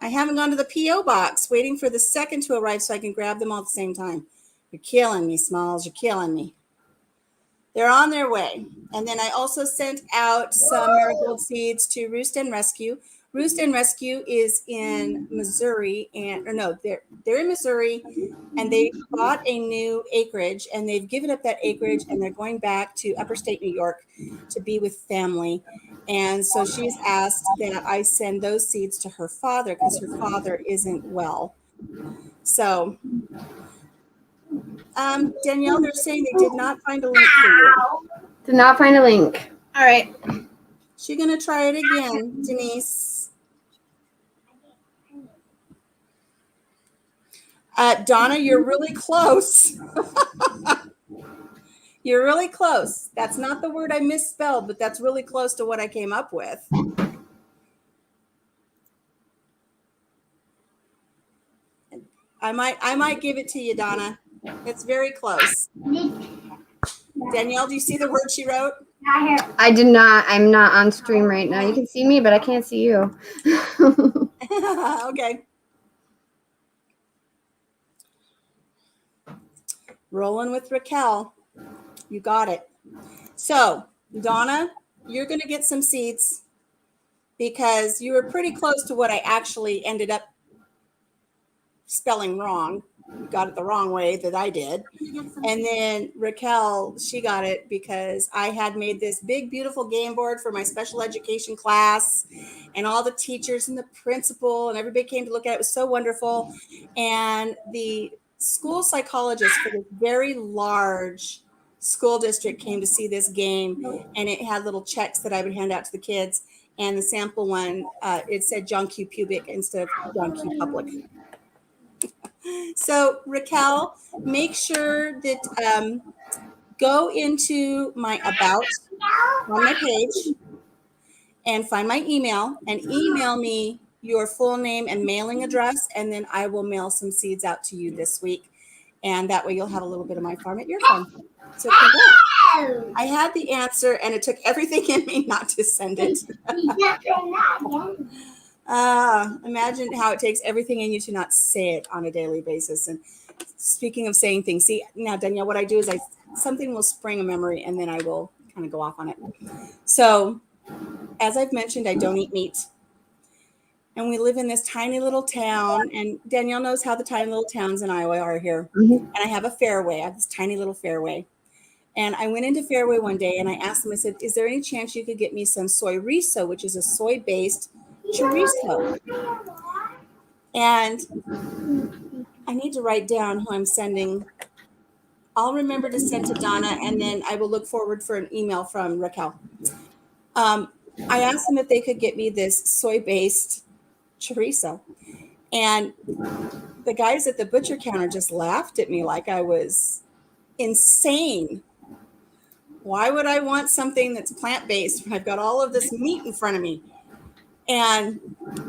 I haven't gone to the P.O. box, waiting for the second to arrive so I can grab them all at the same time. You're killing me, Smalls. You're killing me. They're on their way. And then I also sent out some marigold seeds to Roost and Rescue. Roost and Rescue is in Missouri, they're in Missouri, and they bought a new acreage, and they've given up that acreage, and they're going back to upper state New York to be with family. And so she's asked that I send those seeds to her father because her father isn't well. So Danielle, they're saying they did not find a link for you. Did not find a link. All right. She's going to try it again, Denise. Donna, you're really close. You're really close. That's not the word I misspelled, but that's really close to what I came up with. I might give it to you, Donna. It's very close. Danielle, do you see the word she wrote? I did not. I'm not on stream right now. You can see me, but I can't see you. Okay. Rolling with Raquel. You got it. So, Donna, you're going to get some seeds because you were pretty close to what I actually ended up spelling wrong. You got it the wrong way that I did. And then Raquel, she got it because I had made this big, beautiful game board for my special education class, and all the teachers and the principal and everybody came to look at it. It was so wonderful. And the school psychologist for this very large school district came to see this game, and it had little checks that I would hand out to the kids. And the sample one, it said John Q. Pubic instead of John Q. Public. So Raquel, make sure that go into my About on my page and find my email and email me your full name and mailing address, and then I will mail some seeds out to you this week. And that way you'll have a little bit of my farm at your farm. So congrats. I had the answer, and it took everything in me not to send it. Imagine how it takes everything in you to not say it on a daily basis. And speaking of saying things, see, now, Danielle, what I do is something will spring a memory, and then I will kind of go off on it. So as I've mentioned, I don't eat meat. And we live in this tiny little town, and Danielle knows how the tiny little towns in Iowa are here. Mm-hmm. And I have a fairway. I have this tiny little fairway. And I went into Fairway one day, and I asked them, I said, is there any chance you could get me some soy riso, which is a soy-based chorizo? And I need to write down who I'm sending. I'll remember to send to Donna, and then I will look forward for an email from Raquel. I asked them if they could get me this soy-based chorizo. And the guys at the butcher counter just laughed at me like I was insane. Why would I want something that's plant-based when I've got all of this meat in front of me? And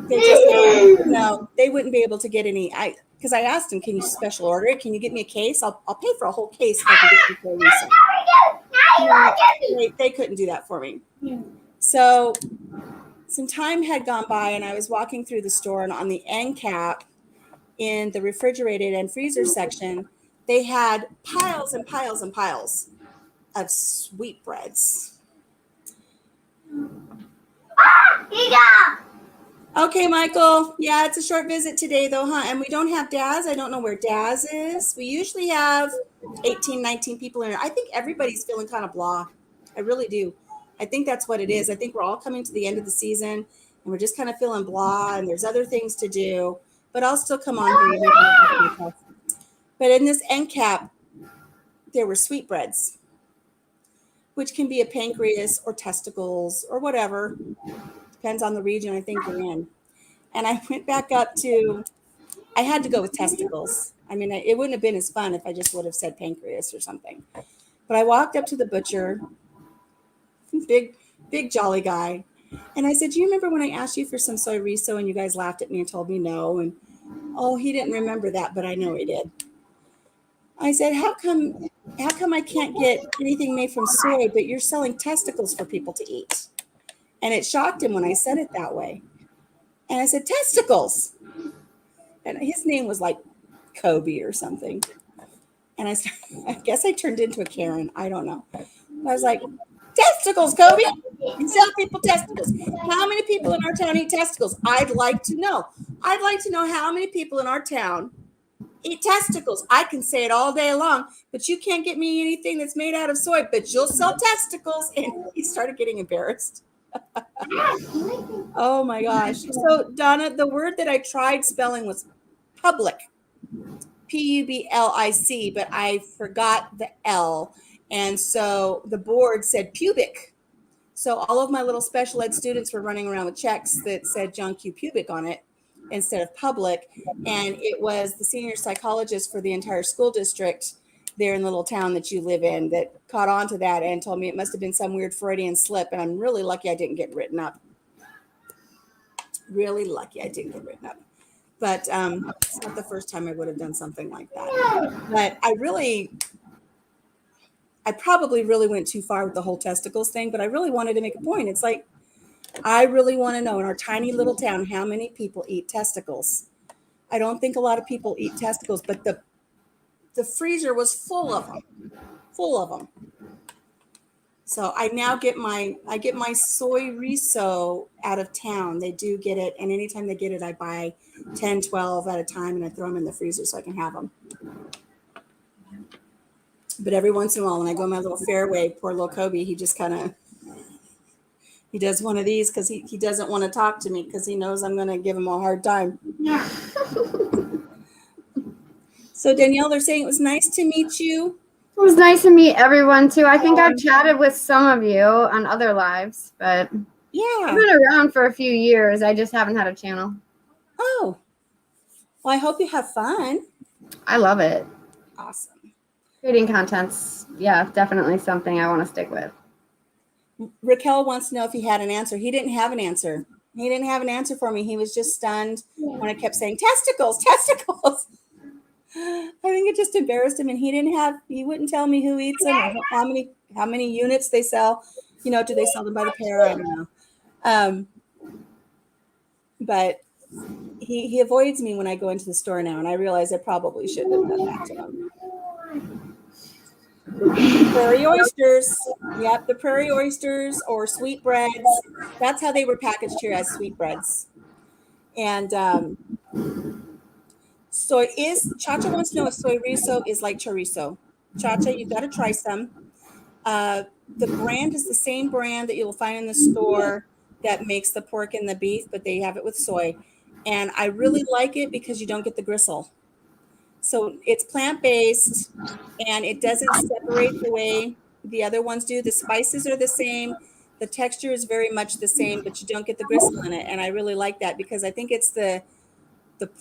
they just no, they wouldn't be able to get any. Because I asked them, can you special order it? Can you get me a case? I'll pay for a whole case if I can get you for they couldn't do that for me. So some time had gone by, and I was walking through the store, and on the end cap in the refrigerated and freezer section, they had piles and piles and piles of sweetbreads. Okay, Michael. Yeah, it's a short visit today, though, huh? And we don't have Daz. I don't know where Daz is. We usually have 18, 19 people in here. I think everybody's feeling kind of blah. I really do. I think that's what it is. I think we're all coming to the end of the season, and we're just kind of feeling blah, and there's other things to do. But I'll still come on here. But in this end cap, there were sweetbreads, which can be a pancreas or testicles or whatever. Depends on the region I think you're in. And I went back up to, I had to go with testicles. I mean, it wouldn't have been as fun if I just would have said pancreas or something. But I walked up to the butcher, big jolly guy. And I said, do you remember when I asked you for some soy riso and you guys laughed at me and told me no? And oh, he didn't remember that, but I know he did. I said, how come I can't get anything made from soy, but you're selling testicles for people to eat? And it shocked him when I said it that way. And I said, testicles. And his name was like Kobe or something. And I guess I turned into a Karen. I don't know. I was like, testicles, Kobe. You sell people testicles. How many people in our town eat testicles? I'd like to know. I'd like to know how many people in our town eat testicles. I can say it all day long, but you can't get me anything that's made out of soy, but you'll sell testicles. And he started getting embarrassed. Oh my gosh. So Donna, the word that I tried spelling was public, Public, but I forgot the L. And so the board said pubic. So all of my little special ed students were running around with checks that said John Q. Pubic on it instead of public. And it was the senior psychologist for the entire school district there in the little town that you live in that caught on to that and told me it must have been some weird Freudian slip. And I'm really lucky I didn't get written up. Really lucky I didn't get written up. But it's not the first time I would have done something like that. But I probably really went too far with the whole testicles thing, but I really wanted to make a point. It's like, I really want to know in our tiny little town how many people eat testicles. I don't think a lot of people eat testicles, but the freezer was full of them, full of them. So I now get my soy riso out of town. They do get it, and anytime they get it, I buy 10, 12 at a time, and I throw them in the freezer so I can have them. But every once in a while, when I go my little fairway, poor little Kobe, he just kind of he does one of these because he doesn't want to talk to me because he knows I'm going to give him a hard time. Yeah. So Danielle, they're saying it was nice to meet you. It was nice to meet everyone too. I think I've chatted with some of you on other lives, but Yeah. I've been around for a few years. I just haven't had a channel. Oh. Well, I hope you have fun. I love it. Awesome. Creating content's, yeah, definitely something I want to stick with. Raquel wants to know if he had an answer. He didn't have an answer. He didn't have an answer for me. He was just stunned when I kept saying testicles, testicles. I think it just embarrassed him, and he wouldn't tell me who eats them or how many units they sell. You know, do they sell them by the pair? I don't know. But he avoids me when I go into the store now, and I realize I probably shouldn't have done that to him. Prairie oysters. Yep, the prairie oysters or sweetbreads. That's how they were packaged here, as sweetbreads. And Chacha wants to know if soy riso is like chorizo. Chacha, you've got to try some. The brand is the same brand that you'll find in the store that makes the pork and the beef, but they have it with soy. And I really like it because you don't get the gristle. So it's plant-based, and it doesn't separate the way the other ones do. The spices are the same. The texture is very much the same, but you don't get the gristle in it. And I really like that because I think it's the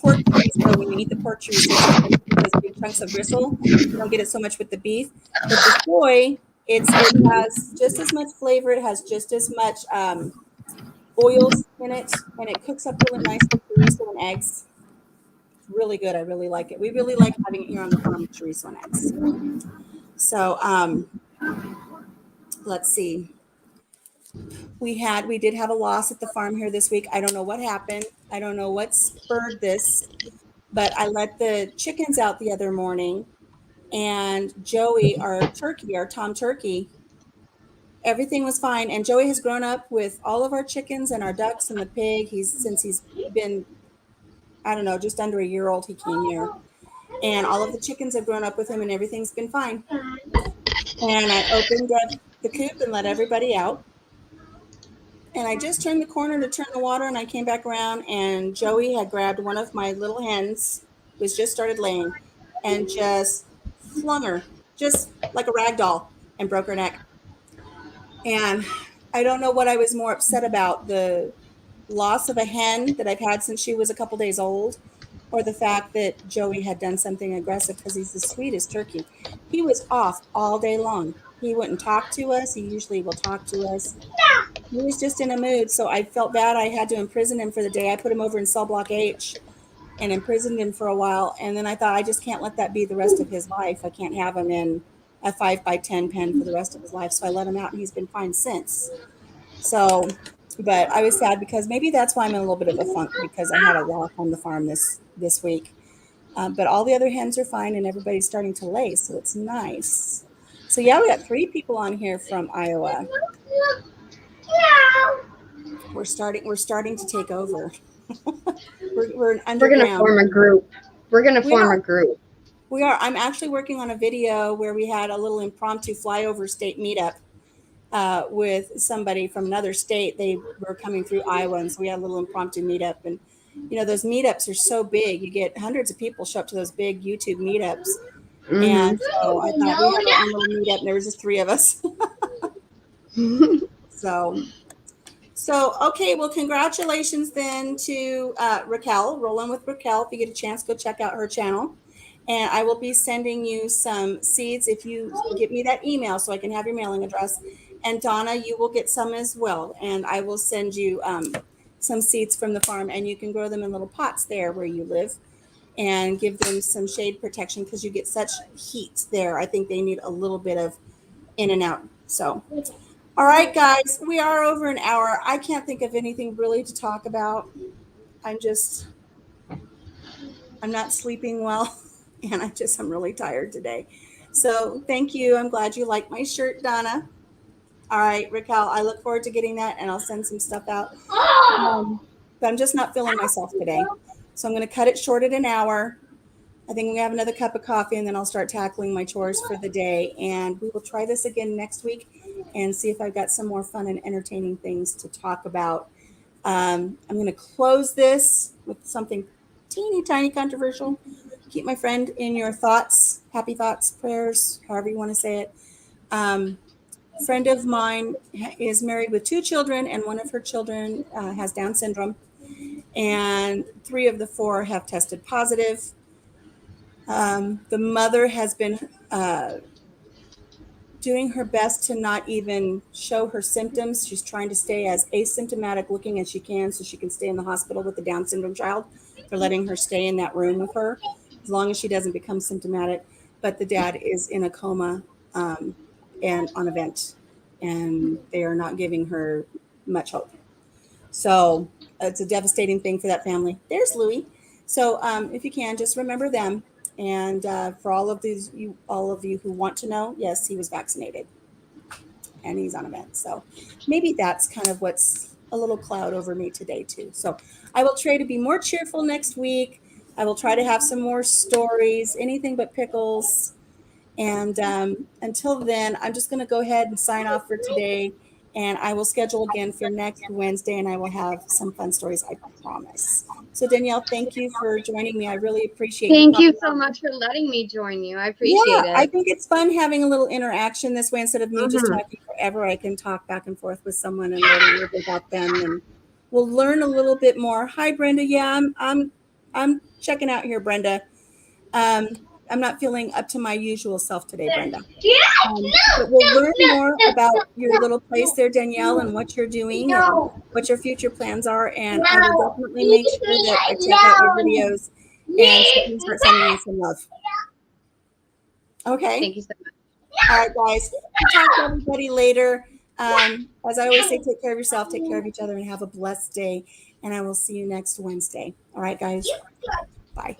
pork chorizo. When you eat the pork chorizo, you get those big chunks of gristle. You don't get it so much with the beef. But the soy, it has just as much flavor. It has just as much oils in it, and it cooks up really nice with chorizo and eggs. Really good. I really like it. We really like having it here on the farm with chorizo and eggs. So let's see. We did have a loss at the farm here this week. I don't know what happened. I don't know what spurred this, but I let the chickens out the other morning, and Joey, our Tom turkey, everything was fine. And Joey has grown up with all of our chickens and our ducks and the pig. Since he's been, I don't know, just under a year old, he came here. And all of the chickens have grown up with him, and everything's been fine. And I opened up the coop and let everybody out. And I just turned the corner to turn the water, and I came back around, and Joey had grabbed one of my little hens, who was just started laying, and just flung her, just like a rag doll, and broke her neck. And I don't know what I was more upset about, the loss of a hen that I've had since she was a couple days old, or the fact that Joey had done something aggressive, because he's the sweetest turkey. He was off all day long. He wouldn't talk to us. He usually will talk to us. He was just in a mood. So I felt bad. I had to imprison him for the day. I put him over in cell block H and imprisoned him for a while. And then I thought, I just can't let that be the rest of his life. I can't have him in a 5x10 pen for the rest of his life. So I let him out, and he's been fine since. So, but I was sad because maybe that's why I'm in a little bit of a funk, because I had a loss on the farm this week. But all the other hens are fine, and everybody's starting to lay. So it's nice. So yeah, we got 3 people on here from Iowa. We're starting to take over. we're underground. We're gonna form a group. We are. I'm actually working on a video where we had a little impromptu flyover state meetup with somebody from another state. They were coming through Iowa, and so we had a little impromptu meetup. And you know, those meetups are so big. You get hundreds of people show up to those big YouTube meetups. Mm-hmm. And so I thought we had our own little meetup, and there was just 3 of us. So, okay, well, congratulations then to Raquel. Rolling with Raquel. If you get a chance, go check out her channel. And I will be sending you some seeds if you give me that email so I can have your mailing address. And Donna, you will get some as well. And I will send you some seeds from the farm, and you can grow them in little pots there where you live and give them some shade protection because you get such heat there. I think they need a little bit of in and out. So, all right, guys, we are over an hour. I can't think of anything really to talk about. I'm not sleeping well, and I'm really tired today. So thank you. I'm glad you like my shirt, Donna. All right, Raquel, I look forward to getting that, and I'll send some stuff out. But I'm just not feeling myself today. So I'm going to cut it short at an hour. I think we have another cup of coffee, and then I'll start tackling my chores for the day. And we will try this again next week and see if I've got some more fun and entertaining things to talk about. I'm going to close this with something teeny tiny controversial. Keep my friend in your thoughts, happy thoughts, prayers, however you want to say it. Friend of mine is married with 2 children, and one of her children has Down syndrome, and 3 of the 4 have tested positive. The mother has been doing her best to not even show her symptoms. She's trying to stay as asymptomatic looking as she can so she can stay in the hospital with the Down syndrome child. They're letting her stay in that room with her as long as she doesn't become symptomatic. But the dad is in a coma and on a vent, and they are not giving her much hope. So it's a devastating thing for that family. There's Louie. So if you can, just remember them. And for all of you who want to know, yes, he was vaccinated, and he's on a vent. So maybe that's kind of what's a little cloud over me today too. So I will try to be more cheerful next week. I will try to have some more stories, anything but pickles. And until then, I'm just going to go ahead and sign off for today. And I will schedule again for next Wednesday, and I will have some fun stories, I promise. So Danielle, thank you for joining me. I really appreciate it. Thank you so much for letting me join you. I appreciate it. I think it's fun having a little interaction this way instead of me just talking forever. I can talk back and forth with someone and learn a little bit about them, and we'll learn a little bit more. Hi, Brenda. Yeah, I'm checking out here, Brenda. I'm not feeling up to my usual self today, Brenda. But we'll learn more about your little place there, Danielle, and what you're doing and what your future plans are. And I will definitely make sure that I check out your videos and so you can start sending me some love. Okay. Thank you so much. All right, guys. We'll talk to everybody later. As I always say, take care of yourself, take care of each other, and have a blessed day. And I will see you next Wednesday. All right, guys. Bye.